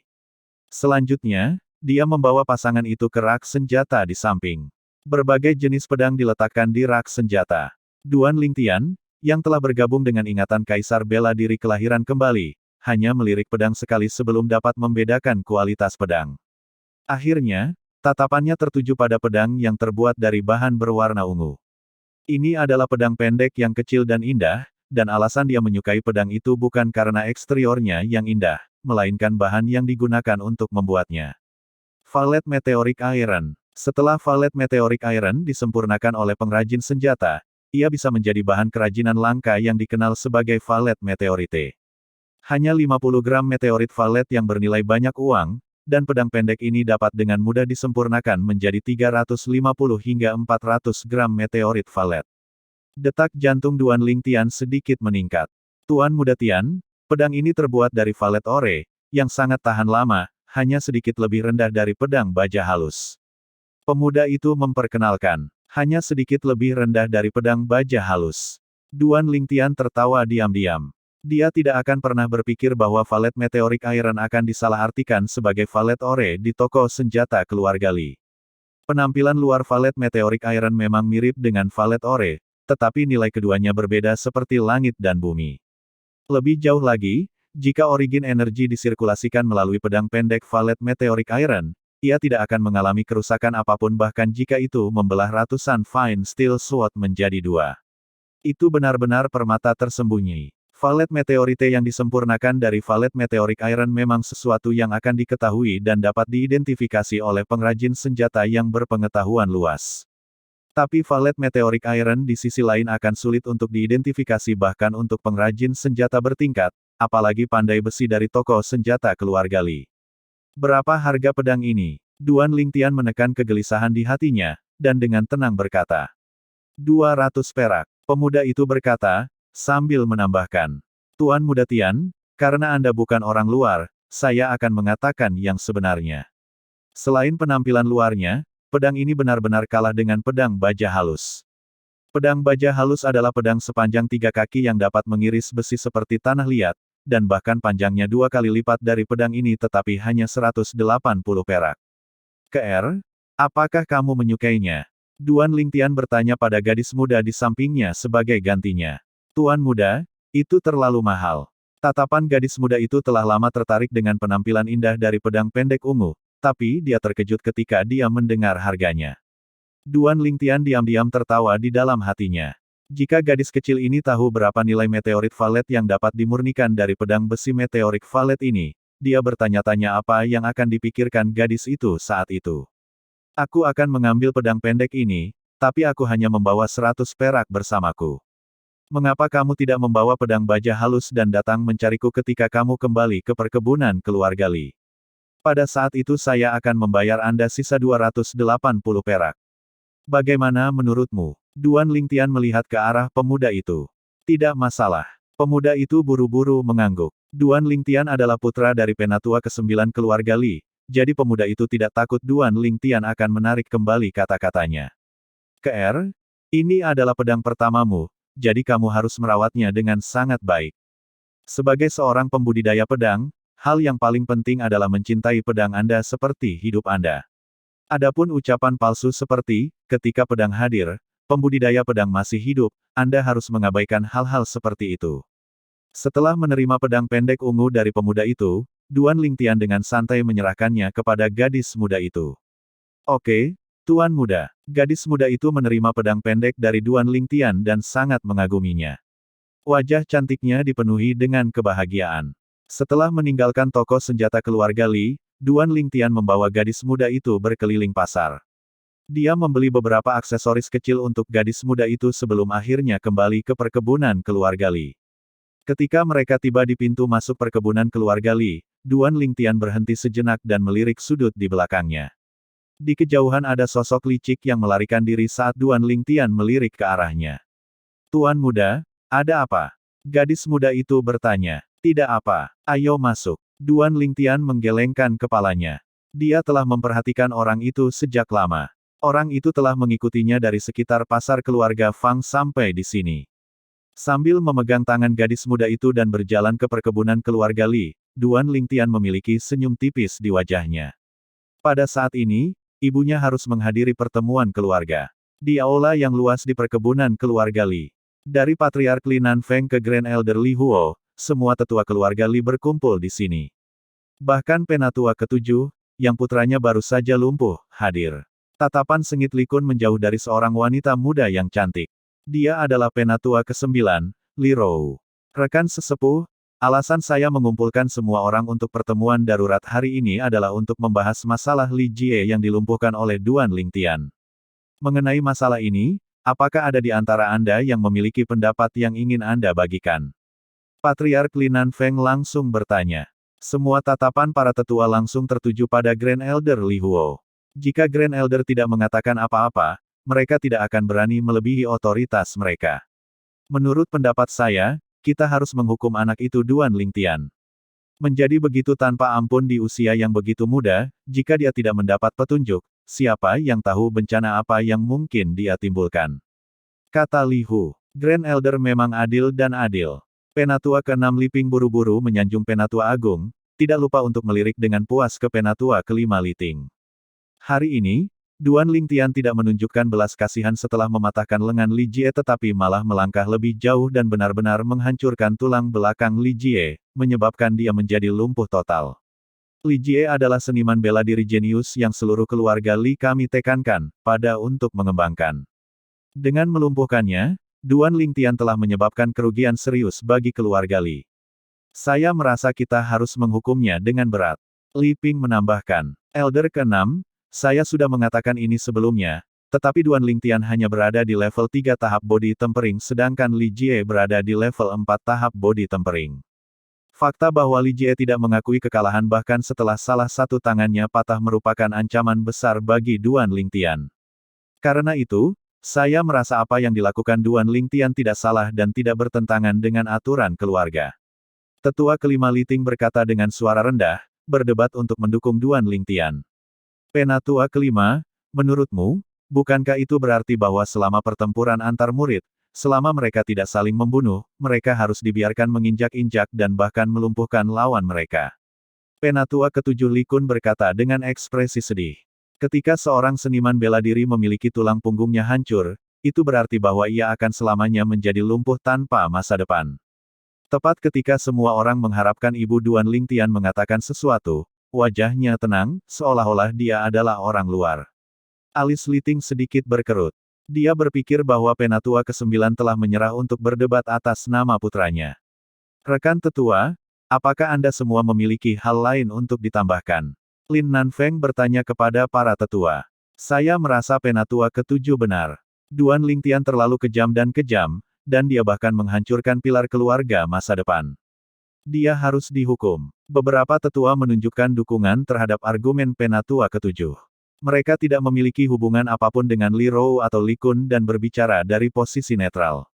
Selanjutnya, dia membawa pasangan itu ke rak senjata di samping. Berbagai jenis pedang diletakkan di rak senjata. Duan Lingtian, yang telah bergabung dengan Ingatan Kaisar Bela Diri Kelahiran kembali, hanya melirik pedang sekali sebelum dapat membedakan kualitas pedang. Akhirnya, tatapannya tertuju pada pedang yang terbuat dari bahan berwarna ungu. Ini adalah pedang pendek yang kecil dan indah, dan alasan dia menyukai pedang itu bukan karena eksteriornya yang indah, melainkan bahan yang digunakan untuk membuatnya. Valet Meteoric Iron. Setelah Valet Meteoric Iron disempurnakan oleh pengrajin senjata, ia bisa menjadi bahan kerajinan langka yang dikenal sebagai Valet Meteorite. Hanya 50 gram meteorit valet yang bernilai banyak uang, dan pedang pendek ini dapat dengan mudah disempurnakan menjadi 350 hingga 400 gram meteorit valet. Detak jantung Duan Lingtian sedikit meningkat. Tuan Muda Tian, pedang ini terbuat dari valet ore, yang sangat tahan lama, hanya sedikit lebih rendah dari pedang baja halus. Pemuda itu memperkenalkan, hanya sedikit lebih rendah dari pedang baja halus. Duan Lingtian tertawa diam-diam. Dia tidak akan pernah berpikir bahwa Valet Meteoric Iron akan disalahartikan sebagai Valet Ore di toko senjata keluarga Li. Penampilan luar Valet Meteoric Iron memang mirip dengan Valet Ore, tetapi nilai keduanya berbeda seperti langit dan bumi. Lebih jauh lagi, jika origin energi disirkulasikan melalui pedang pendek Valet Meteoric Iron, ia tidak akan mengalami kerusakan apapun bahkan jika itu membelah ratusan fine steel sword menjadi dua. Itu benar-benar permata tersembunyi. Valet Meteorite yang disempurnakan dari Valet Meteoric Iron memang sesuatu yang akan diketahui dan dapat diidentifikasi oleh pengrajin senjata yang berpengetahuan luas. Tapi Valet Meteoric Iron di sisi lain akan sulit untuk diidentifikasi bahkan untuk pengrajin senjata bertingkat, apalagi pandai besi dari toko senjata keluarga Li. Berapa harga pedang ini? Duan Lingtian menekan kegelisahan di hatinya, dan dengan tenang berkata. 200 perak. Pemuda itu berkata, sambil menambahkan. Tuan Muda Tian, karena Anda bukan orang luar, saya akan mengatakan yang sebenarnya. Selain penampilan luarnya, pedang ini benar-benar kalah dengan pedang baja halus. Pedang baja halus adalah pedang sepanjang 3 kaki yang dapat mengiris besi seperti tanah liat, dan bahkan panjangnya 2 kali lipat dari pedang ini tetapi hanya 180 perak. KR, apakah kamu menyukainya? Duan Lingtian bertanya pada gadis muda di sampingnya sebagai gantinya. Tuan muda, itu terlalu mahal. Tatapan gadis muda itu telah lama tertarik dengan penampilan indah dari pedang pendek ungu, tapi dia terkejut ketika dia mendengar harganya. Duan Lingtian diam-diam tertawa di dalam hatinya. Jika gadis kecil ini tahu berapa nilai meteorit valet yang dapat dimurnikan dari pedang besi meteorik valet ini, dia bertanya-tanya apa yang akan dipikirkan gadis itu saat itu. Aku akan mengambil pedang pendek ini, tapi aku hanya membawa 100 perak bersamaku. Mengapa kamu tidak membawa pedang baja halus dan datang mencariku ketika kamu kembali ke perkebunan keluarga Li? Pada saat itu saya akan membayar Anda sisa 280 perak. Bagaimana menurutmu? Duan Lingtian melihat ke arah pemuda itu. Tidak masalah. Pemuda itu buru-buru mengangguk. Duan Lingtian adalah putra dari penatua ke-9 keluarga Li, jadi pemuda itu tidak takut Duan Lingtian akan menarik kembali kata-katanya. "Ker, ini adalah pedang pertamamu, jadi kamu harus merawatnya dengan sangat baik. Sebagai seorang pembudidaya pedang, hal yang paling penting adalah mencintai pedang Anda seperti hidup Anda. Adapun ucapan palsu seperti, ketika pedang hadir, pembudidaya pedang masih hidup, Anda harus mengabaikan hal-hal seperti itu." Setelah menerima pedang pendek ungu dari pemuda itu, Duan Lingtian dengan santai menyerahkannya kepada gadis muda itu. "Oke, Tuan Muda." Gadis muda itu menerima pedang pendek dari Duan Lingtian dan sangat mengaguminya. Wajah cantiknya dipenuhi dengan kebahagiaan. Setelah meninggalkan toko senjata keluarga Li, Duan Lingtian membawa gadis muda itu berkeliling pasar. Dia membeli beberapa aksesoris kecil untuk gadis muda itu sebelum akhirnya kembali ke perkebunan keluarga Li. Ketika mereka tiba di pintu masuk perkebunan keluarga Li, Duan Lingtian berhenti sejenak dan melirik sudut di belakangnya. Di kejauhan ada sosok licik yang melarikan diri saat Duan Lingtian melirik ke arahnya. "Tuan Muda, ada apa?" Gadis muda itu bertanya. "Tidak apa, ayo masuk." Duan Lingtian menggelengkan kepalanya. Dia telah memperhatikan orang itu sejak lama. Orang itu telah mengikutinya dari sekitar pasar keluarga Fang sampai di sini. Sambil memegang tangan gadis muda itu dan berjalan ke perkebunan keluarga Li, Duan Lingtian memiliki senyum tipis di wajahnya. Pada saat ini, ibunya harus menghadiri pertemuan keluarga. Di aula yang luas di perkebunan keluarga Li. Dari Patriark Li Nanfeng ke Grand Elder Li Huo, semua tetua keluarga Li berkumpul di sini. Bahkan penatua ke-7, yang putranya baru saja lumpuh, hadir. Tatapan sengit Li Kun menjauh dari seorang wanita muda yang cantik. Dia adalah penatua ke-9, Li Rou. "Rekan sesepuh, alasan saya mengumpulkan semua orang untuk pertemuan darurat hari ini adalah untuk membahas masalah Li Jie yang dilumpuhkan oleh Duan Lingtian. Mengenai masalah ini, apakah ada di antara Anda yang memiliki pendapat yang ingin Anda bagikan?" Patriark Li Nanfeng langsung bertanya. Semua tatapan para tetua langsung tertuju pada Grand Elder Li Huo. Jika Grand Elder tidak mengatakan apa-apa, mereka tidak akan berani melebihi otoritas mereka. "Menurut pendapat saya, kita harus menghukum anak itu Duan Lingtian. Menjadi begitu tanpa ampun di usia yang begitu muda, jika dia tidak mendapat petunjuk, siapa yang tahu bencana apa yang mungkin dia timbulkan?" Kata Li Hu. Grand Elder memang adil dan adil. Penatua ke-6 Liping buru-buru menyanjung Penatua Agung, tidak lupa untuk melirik dengan puas ke Penatua ke-5 Liting. Hari ini, Duan Lingtian tidak menunjukkan belas kasihan setelah mematahkan lengan Li Jie tetapi malah melangkah lebih jauh dan benar-benar menghancurkan tulang belakang Li Jie, menyebabkan dia menjadi lumpuh total. Li Jie adalah seniman bela diri jenius yang seluruh keluarga Li kami tekankan pada untuk mengembangkan. Dengan melumpuhkannya, Duan Lingtian telah menyebabkan kerugian serius bagi keluarga Li. Saya merasa kita harus menghukumnya dengan berat. Li Ping menambahkan. Elder ke-6, saya sudah mengatakan ini sebelumnya, tetapi Duan Lingtian hanya berada di level 3 tahap body tempering sedangkan Li Jie berada di level 4 tahap body tempering. Fakta bahwa Li Jie tidak mengakui kekalahan bahkan setelah salah satu tangannya patah merupakan ancaman besar bagi Duan Lingtian. Karena itu, saya merasa apa yang dilakukan Duan Lingtian tidak salah dan tidak bertentangan dengan aturan keluarga. Tetua ke-5 Liting berkata dengan suara rendah, berdebat untuk mendukung Duan Lingtian. Penatua ke-5, menurutmu, bukankah itu berarti bahwa selama pertempuran antar murid, selama mereka tidak saling membunuh, mereka harus dibiarkan menginjak-injak dan bahkan melumpuhkan lawan mereka? Penatua ke-7 Li Kun berkata dengan ekspresi sedih. Ketika seorang seniman bela diri memiliki tulang punggungnya hancur, itu berarti bahwa ia akan selamanya menjadi lumpuh tanpa masa depan. Tepat ketika semua orang mengharapkan Ibu Duan Lingtian mengatakan sesuatu, wajahnya tenang, seolah-olah dia adalah orang luar. Alis Liting sedikit berkerut. Dia berpikir bahwa Penatua ke-9 telah menyerah untuk berdebat atas nama putranya. Rekan tetua, apakah Anda semua memiliki hal lain untuk ditambahkan? Lin Nanfeng bertanya kepada para tetua. Saya merasa Penatua ketujuh benar. Duan Lingtian terlalu kejam, dan dia bahkan menghancurkan pilar keluarga masa depan. Dia harus dihukum. Beberapa tetua menunjukkan dukungan terhadap argumen Penatua ketujuh. Mereka tidak memiliki hubungan apapun dengan Li Rou atau Li Kun dan berbicara dari posisi netral.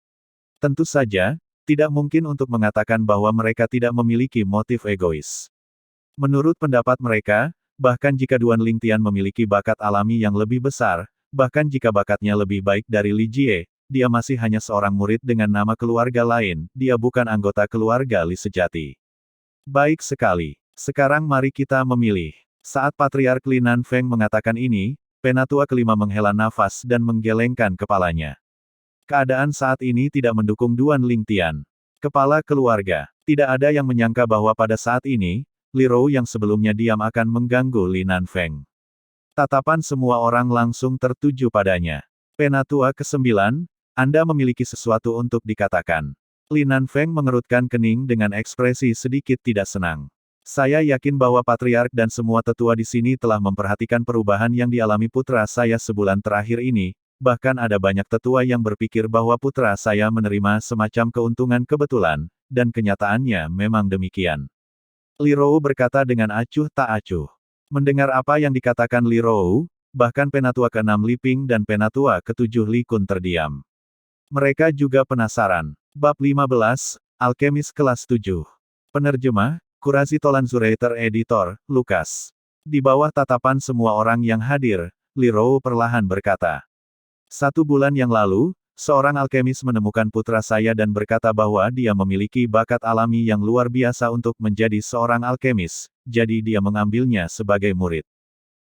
Tentu saja, tidak mungkin untuk mengatakan bahwa mereka tidak memiliki motif egois. Menurut pendapat mereka, bahkan jika Duan Lingtian memiliki bakat alami yang lebih besar, bahkan jika bakatnya lebih baik dari Li Jie, dia masih hanya seorang murid dengan nama keluarga lain, dia bukan anggota keluarga Li sejati. Baik sekali. Sekarang mari kita memilih. Saat Patriark Li Nanfeng mengatakan ini, Penatua kelima menghela nafas dan menggelengkan kepalanya. Keadaan saat ini tidak mendukung Duan Lingtian. Kepala keluarga. Tidak ada yang menyangka bahwa pada saat ini, Li Rou yang sebelumnya diam akan mengganggu Li Nanfeng. Tatapan semua orang langsung tertuju padanya. Penatua ke-9, Anda memiliki sesuatu untuk dikatakan. Li Nanfeng mengerutkan kening dengan ekspresi sedikit tidak senang. Saya yakin bahwa Patriark dan semua tetua di sini telah memperhatikan perubahan yang dialami putra saya sebulan terakhir ini, bahkan ada banyak tetua yang berpikir bahwa putra saya menerima semacam keuntungan kebetulan, dan kenyataannya memang demikian. Li Rou berkata dengan acuh tak acuh. Mendengar apa yang dikatakan Li Rou, bahkan Penatua ke-6 Li Ping dan Penatua ke-7 Li Kun terdiam. Mereka juga penasaran. Bab 15, Alkemis kelas 7. Penerjemah, Kurasi Tolan Zurater Editor, Lukas. Di bawah tatapan semua orang yang hadir, Li Rou perlahan berkata. 1 bulan yang lalu, seorang alkemis menemukan putra saya dan berkata bahwa dia memiliki bakat alami yang luar biasa untuk menjadi seorang alkemis, jadi dia mengambilnya sebagai murid.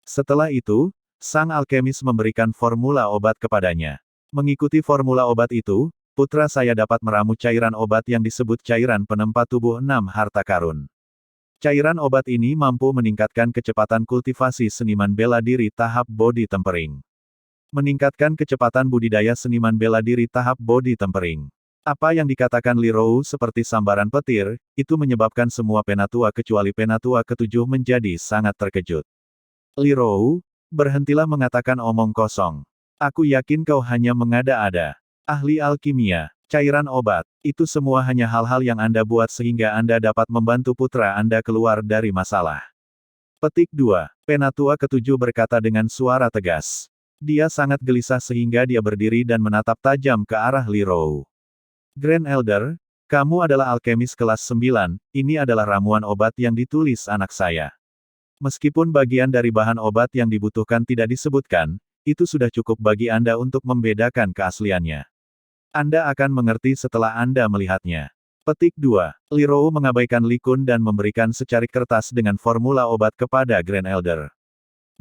Setelah itu, sang alkemis memberikan formula obat kepadanya. Mengikuti formula obat itu, putra saya dapat meramu cairan obat yang disebut cairan penempat tubuh 6 harta karun. Cairan obat ini mampu meningkatkan kecepatan kultivasi seniman bela diri tahap body tempering. Meningkatkan kecepatan budidaya seniman bela diri tahap body tempering. Apa yang dikatakan Li Rou seperti sambaran petir, itu menyebabkan semua penatua kecuali Penatua ke-7 menjadi sangat terkejut. Li Rou, berhentilah mengatakan omong kosong. Aku yakin kau hanya mengada-ada. Ahli alkimia, cairan obat, itu semua hanya hal-hal yang Anda buat sehingga Anda dapat membantu putra Anda keluar dari masalah. Petik 2. Penatua ke-7 berkata dengan suara tegas. Dia sangat gelisah sehingga dia berdiri dan menatap tajam ke arah Li Rou. Grand Elder, kamu adalah alkemis kelas 9, ini adalah ramuan obat yang ditulis anak saya. Meskipun bagian dari bahan obat yang dibutuhkan tidak disebutkan, itu sudah cukup bagi Anda untuk membedakan keasliannya. Anda akan mengerti setelah Anda melihatnya. Petik 2. Li Rou mengabaikan Li Kun dan memberikan secarik kertas dengan formula obat kepada Grand Elder.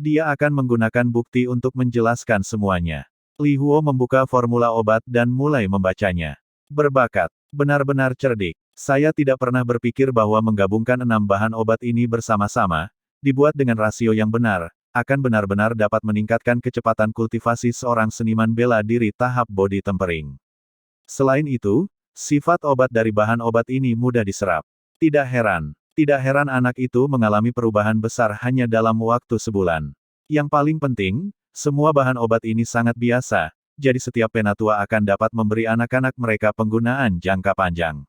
Dia akan menggunakan bukti untuk menjelaskan semuanya. Li Huo membuka formula obat dan mulai membacanya. Berbakat. Benar-benar cerdik. Saya tidak pernah berpikir bahwa menggabungkan 6 bahan obat ini bersama-sama, dibuat dengan rasio yang benar, akan benar-benar dapat meningkatkan kecepatan kultivasi seorang seniman bela diri tahap body tempering. Selain itu, sifat obat dari bahan obat ini mudah diserap. Tidak heran anak itu mengalami perubahan besar hanya dalam waktu sebulan. Yang paling penting, semua bahan obat ini sangat biasa, jadi setiap penatua akan dapat memberi anak-anak mereka penggunaan jangka panjang.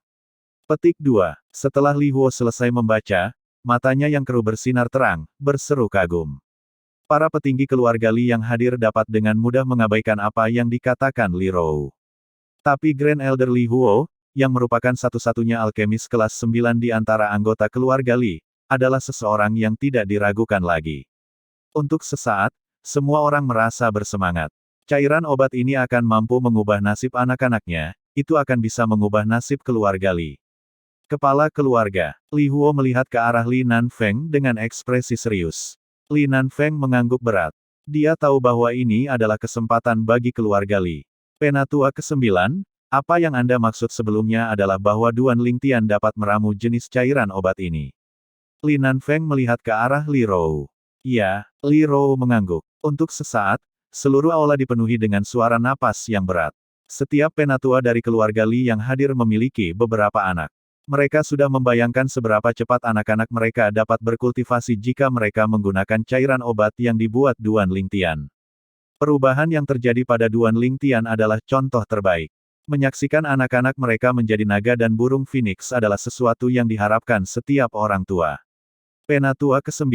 Petik 2. Setelah Li Huo selesai membaca, matanya yang keruh bersinar terang, berseru kagum. Para petinggi keluarga Li yang hadir dapat dengan mudah mengabaikan apa yang dikatakan Li Rou. Tapi Grand Elder Li Huo, yang merupakan satu-satunya alkemis kelas 9 di antara anggota keluarga Li, adalah seseorang yang tidak diragukan lagi. Untuk sesaat, semua orang merasa bersemangat. Cairan obat ini akan mampu mengubah nasib anak-anaknya, itu akan bisa mengubah nasib keluarga Li. Kepala keluarga, Li Huo melihat ke arah Li Nanfeng dengan ekspresi serius. Li Nanfeng mengangguk berat. Dia tahu bahwa ini adalah kesempatan bagi keluarga Li. Penatua ke-9, apa yang Anda maksud sebelumnya adalah bahwa Duan Lingtian dapat meramu jenis cairan obat ini. Li Nanfeng melihat ke arah Li Rou. Ya, Li Rou mengangguk. Untuk sesaat, seluruh aula dipenuhi dengan suara napas yang berat. Setiap penatua dari keluarga Li yang hadir memiliki beberapa anak. Mereka sudah membayangkan seberapa cepat anak-anak mereka dapat berkultivasi jika mereka menggunakan cairan obat yang dibuat Duan Lingtian. Perubahan yang terjadi pada Duan Lingtian adalah contoh terbaik. Menyaksikan anak-anak mereka menjadi naga dan burung phoenix adalah sesuatu yang diharapkan setiap orang tua. Penatua ke-9,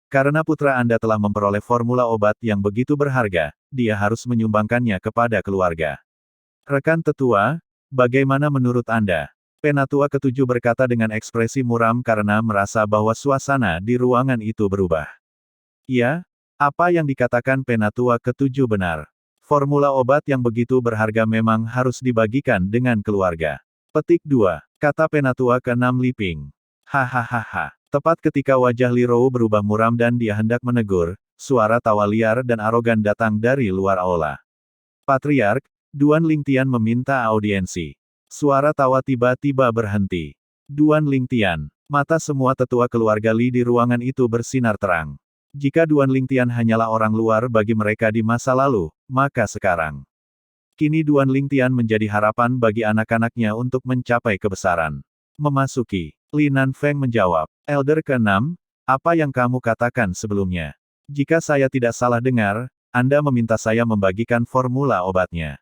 karena putra Anda telah memperoleh formula obat yang begitu berharga, dia harus menyumbangkannya kepada keluarga. Rekan tetua, bagaimana menurut Anda? Penatua ke-7 berkata dengan ekspresi muram karena merasa bahwa suasana di ruangan itu berubah. Ya, apa yang dikatakan Penatua ke-7 benar. Formula obat yang begitu berharga memang harus dibagikan dengan keluarga. Petik 2. Kata Penatua ke-6 Liping. Hahaha. Tepat ketika wajah Li Rou berubah muram dan dia hendak menegur, suara tawa liar dan arogan datang dari luar aula. Patriark, Duan Lingtian meminta audiensi. Suara tawa tiba-tiba berhenti. Duan Lingtian. Mata semua tetua keluarga Li di ruangan itu bersinar terang. Jika Duan Lingtian hanyalah orang luar bagi mereka di masa lalu, maka sekarang. Kini Duan Lingtian menjadi harapan bagi anak-anaknya untuk mencapai kebesaran. Memasuki. Li Nanfeng menjawab. Elder ke-6, apa yang kamu katakan sebelumnya? Jika saya tidak salah dengar, Anda meminta saya membagikan formula obatnya.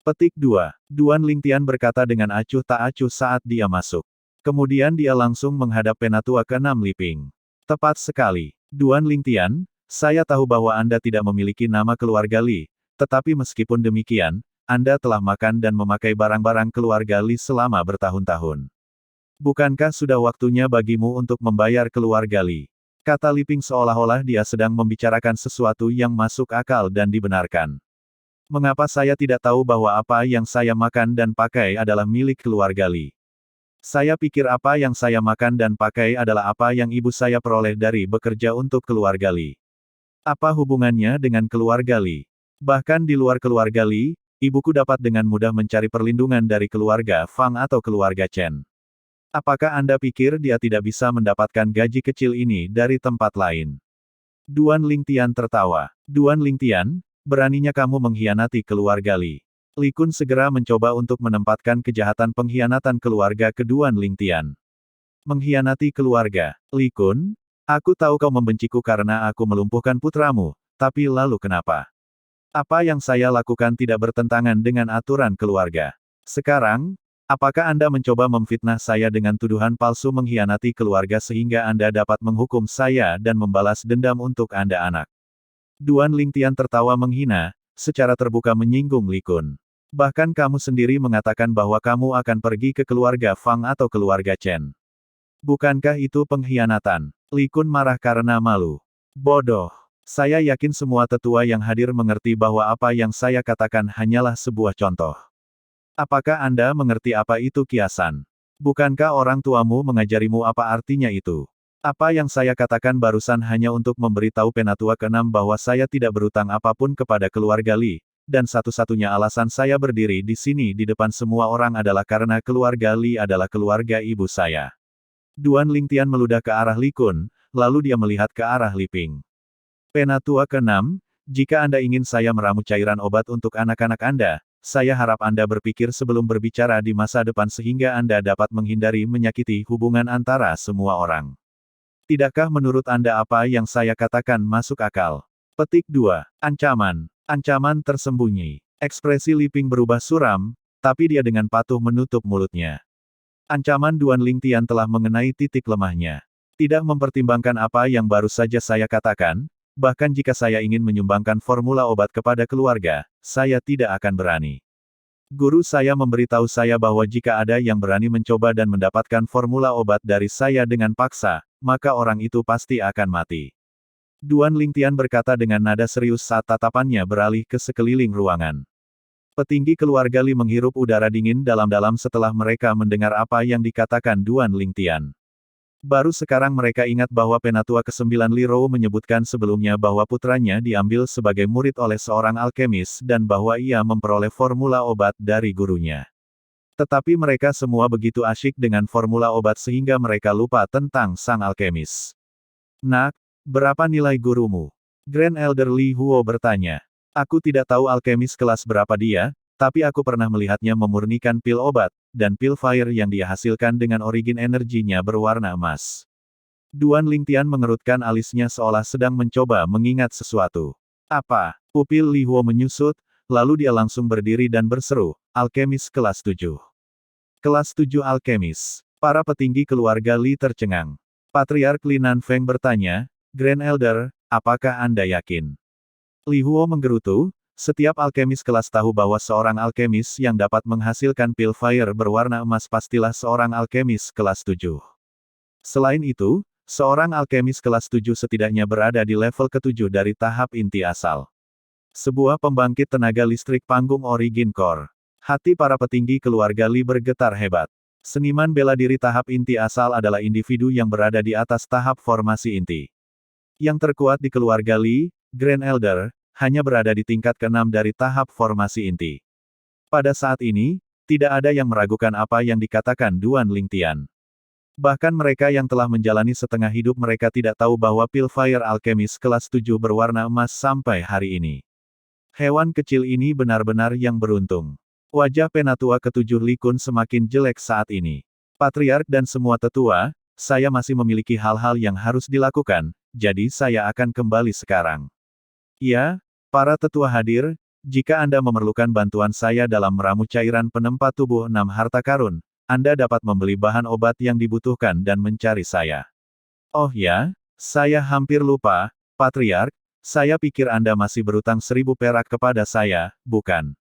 Petik 2. Duan Lingtian berkata dengan acuh tak acuh saat dia masuk. Kemudian dia langsung menghadap Penatua ke-6 Liping. Tepat sekali. Duan Lingtian, saya tahu bahwa Anda tidak memiliki nama keluarga Li, tetapi meskipun demikian, Anda telah makan dan memakai barang-barang keluarga Li selama bertahun-tahun. Bukankah sudah waktunya bagimu untuk membayar keluarga Li? Kata Liping seolah-olah dia sedang membicarakan sesuatu yang masuk akal dan dibenarkan. Mengapa saya tidak tahu bahwa apa yang saya makan dan pakai adalah milik keluarga Li? Saya pikir apa yang saya makan dan pakai adalah apa yang ibu saya peroleh dari bekerja untuk keluarga Li. Apa hubungannya dengan keluarga Li? Bahkan di luar keluarga Li, ibuku dapat dengan mudah mencari perlindungan dari keluarga Fang atau keluarga Chen. Apakah Anda pikir dia tidak bisa mendapatkan gaji kecil ini dari tempat lain? Duan Lingtian tertawa. Duan Lingtian, beraninya kamu mengkhianati keluarga Li. Li Kun segera mencoba untuk menempatkan kejahatan pengkhianatan keluarga ke Duan Lingtian. Mengkhianati keluarga. Li Kun, aku tahu kau membenciku karena aku melumpuhkan putramu, tapi lalu kenapa? Apa yang saya lakukan tidak bertentangan dengan aturan keluarga. Sekarang, apakah Anda mencoba memfitnah saya dengan tuduhan palsu mengkhianati keluarga sehingga Anda dapat menghukum saya dan membalas dendam untuk Anda anak? Duan Lingtian tertawa menghina, secara terbuka menyinggung Li Kun. Bahkan kamu sendiri mengatakan bahwa kamu akan pergi ke keluarga Fang atau keluarga Chen. Bukankah itu pengkhianatan? Li Kun marah karena malu. Bodoh. Saya yakin semua tetua yang hadir mengerti bahwa apa yang saya katakan hanyalah sebuah contoh. Apakah Anda mengerti apa itu kiasan? Bukankah orang tuamu mengajarimu apa artinya itu? Apa yang saya katakan barusan hanya untuk memberitahu Penatua ke-6 bahwa saya tidak berutang apapun kepada keluarga Li. Dan satu-satunya alasan saya berdiri di sini di depan semua orang adalah karena keluarga Li adalah keluarga ibu saya. Duan Lingtian meludah ke arah Li Kun, lalu dia melihat ke arah Liping. Penatua ke-6, jika Anda ingin saya meramu cairan obat untuk anak-anak Anda, saya harap Anda berpikir sebelum berbicara di masa depan sehingga Anda dapat menghindari menyakiti hubungan antara semua orang. Tidakkah menurut Anda apa yang saya katakan masuk akal? Petik 2. Ancaman. Ancaman tersembunyi. Ekspresi Liping berubah suram, tapi dia dengan patuh menutup mulutnya. Ancaman Duan Lingtian telah mengenai titik lemahnya. Tidak mempertimbangkan apa yang baru saja saya katakan, bahkan jika saya ingin menyumbangkan formula obat kepada keluarga, saya tidak akan berani. Guru saya memberitahu saya bahwa jika ada yang berani mencoba dan mendapatkan formula obat dari saya dengan paksa, maka orang itu pasti akan mati. Duan Lingtian berkata dengan nada serius saat tatapannya beralih ke sekeliling ruangan. Petinggi keluarga Li menghirup udara dingin dalam-dalam setelah mereka mendengar apa yang dikatakan Duan Lingtian. Baru sekarang mereka ingat bahwa Penatua ke-9 Li Rou menyebutkan sebelumnya bahwa putranya diambil sebagai murid oleh seorang alkemis dan bahwa ia memperoleh formula obat dari gurunya. Tetapi mereka semua begitu asyik dengan formula obat sehingga mereka lupa tentang sang alkemis. Nak, berapa nilai gurumu? Grand Elder Li Huo bertanya. Aku tidak tahu alkemis kelas berapa dia, tapi aku pernah melihatnya memurnikan pil obat, dan pil fire yang dia hasilkan dengan origin energinya berwarna emas. Duan Lingtian mengerutkan alisnya seolah sedang mencoba mengingat sesuatu. Apa? Pupil Li Huo menyusut, lalu dia langsung berdiri dan berseru, alkemis kelas 7. Kelas 7 alkemis. Para petinggi keluarga Li tercengang. Patriark Li Nanfeng bertanya, Grand Elder, apakah Anda yakin? Li Huo menggerutu, setiap alkemis kelas tahu bahwa seorang alkemis yang dapat menghasilkan pil fire berwarna emas pastilah seorang alkemis kelas 7. Selain itu, seorang alkemis kelas 7 setidaknya berada di level ke-7 dari tahap inti asal. Sebuah pembangkit tenaga listrik panggung Origin Core. Hati para petinggi keluarga Li bergetar hebat. Seniman bela diri tahap inti asal adalah individu yang berada di atas tahap formasi inti. Yang terkuat di keluarga Li, Grand Elder, hanya berada di tingkat ke-6 dari tahap formasi inti. Pada saat ini, tidak ada yang meragukan apa yang dikatakan Duan Lingtian. Bahkan mereka yang telah menjalani setengah hidup mereka tidak tahu bahwa pil fire alkemis kelas 7 berwarna emas sampai hari ini. Hewan kecil ini benar-benar yang beruntung. Wajah penatua ke-7 Li Kun semakin jelek saat ini. Patriark dan semua tetua, saya masih memiliki hal-hal yang harus dilakukan, jadi saya akan kembali sekarang. Ya, para tetua hadir, jika Anda memerlukan bantuan saya dalam meramu cairan penempat tubuh 6 harta karun, Anda dapat membeli bahan obat yang dibutuhkan dan mencari saya. Oh ya, saya hampir lupa, Patriark, saya pikir Anda masih berutang 1000 perak kepada saya, bukan?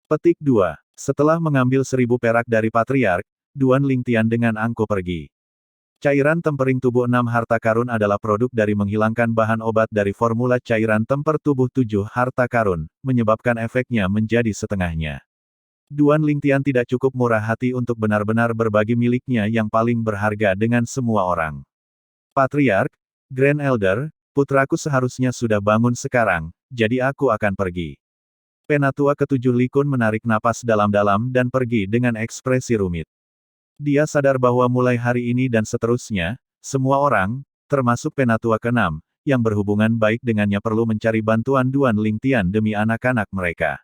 Petik 2. Setelah mengambil 1000 perak dari Patriark, Duan Lingtian dengan angkuh pergi. Cairan tempering tubuh 6 harta karun adalah produk dari menghilangkan bahan obat dari formula cairan temper tubuh 7 harta karun, menyebabkan efeknya menjadi setengahnya. Duan Lingtian tidak cukup murah hati untuk benar-benar berbagi miliknya yang paling berharga dengan semua orang. Patriark, Grand Elder, putraku seharusnya sudah bangun sekarang, jadi aku akan pergi. Penatua ke-7 Li Kun menarik napas dalam-dalam dan pergi dengan ekspresi rumit. Dia sadar bahwa mulai hari ini dan seterusnya, semua orang, termasuk penatua ke-6, yang berhubungan baik dengannya perlu mencari bantuan Duan Lingtian demi anak-anak mereka.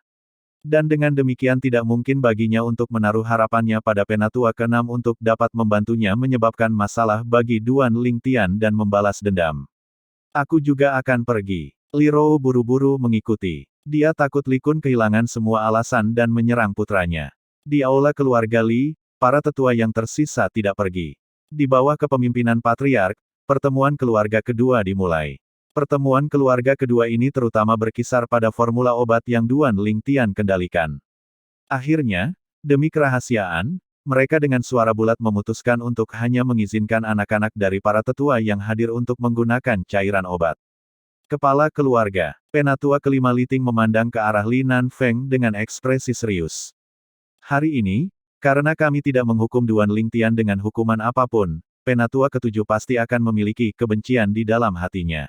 Dan dengan demikian tidak mungkin baginya untuk menaruh harapannya pada penatua ke-6 untuk dapat membantunya menyebabkan masalah bagi Duan Lingtian dan membalas dendam. Aku juga akan pergi. Li Rou buru-buru mengikuti. Dia takut Li Kun kehilangan semua alasan dan menyerang putranya. Di aula keluarga Li, para tetua yang tersisa tidak pergi. Di bawah kepemimpinan Patriark, pertemuan keluarga kedua dimulai. Pertemuan keluarga kedua ini terutama berkisar pada formula obat yang Duan Lingtian kendalikan. Akhirnya, demi kerahasiaan, mereka dengan suara bulat memutuskan untuk hanya mengizinkan anak-anak dari para tetua yang hadir untuk menggunakan cairan obat. Kepala keluarga, penatua kelima Liting memandang ke arah Li Nanfeng dengan ekspresi serius. Hari ini, karena kami tidak menghukum Duan Lingtian dengan hukuman apapun, penatua ke-7 pasti akan memiliki kebencian di dalam hatinya.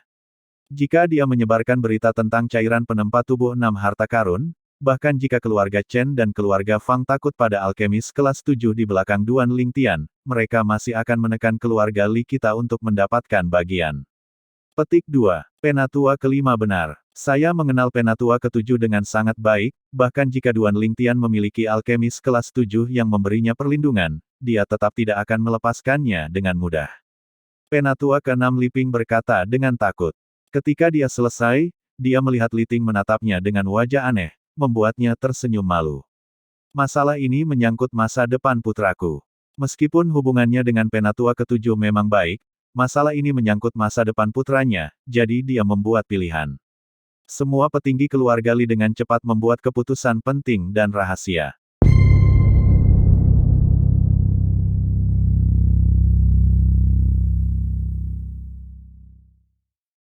Jika dia menyebarkan berita tentang cairan penempat tubuh 6 harta karun, bahkan jika keluarga Chen dan keluarga Fang takut pada alkemis kelas 7 di belakang Duan Lingtian, mereka masih akan menekan keluarga Li kita untuk mendapatkan bagian. Petik 2. Penatua kelima benar. Saya mengenal penatua ke-7 dengan sangat baik, bahkan jika Duan Lingtian memiliki alkemis kelas 7 yang memberinya perlindungan, dia tetap tidak akan melepaskannya dengan mudah. Penatua ke-6 Liping berkata dengan takut. Ketika dia selesai, dia melihat Liting menatapnya dengan wajah aneh, membuatnya tersenyum malu. Masalah ini menyangkut masa depan putraku. Meskipun hubungannya dengan penatua ke-7 memang baik, masalah ini menyangkut masa depan putranya, jadi dia membuat pilihan. Semua petinggi keluarga Li dengan cepat membuat keputusan penting dan rahasia.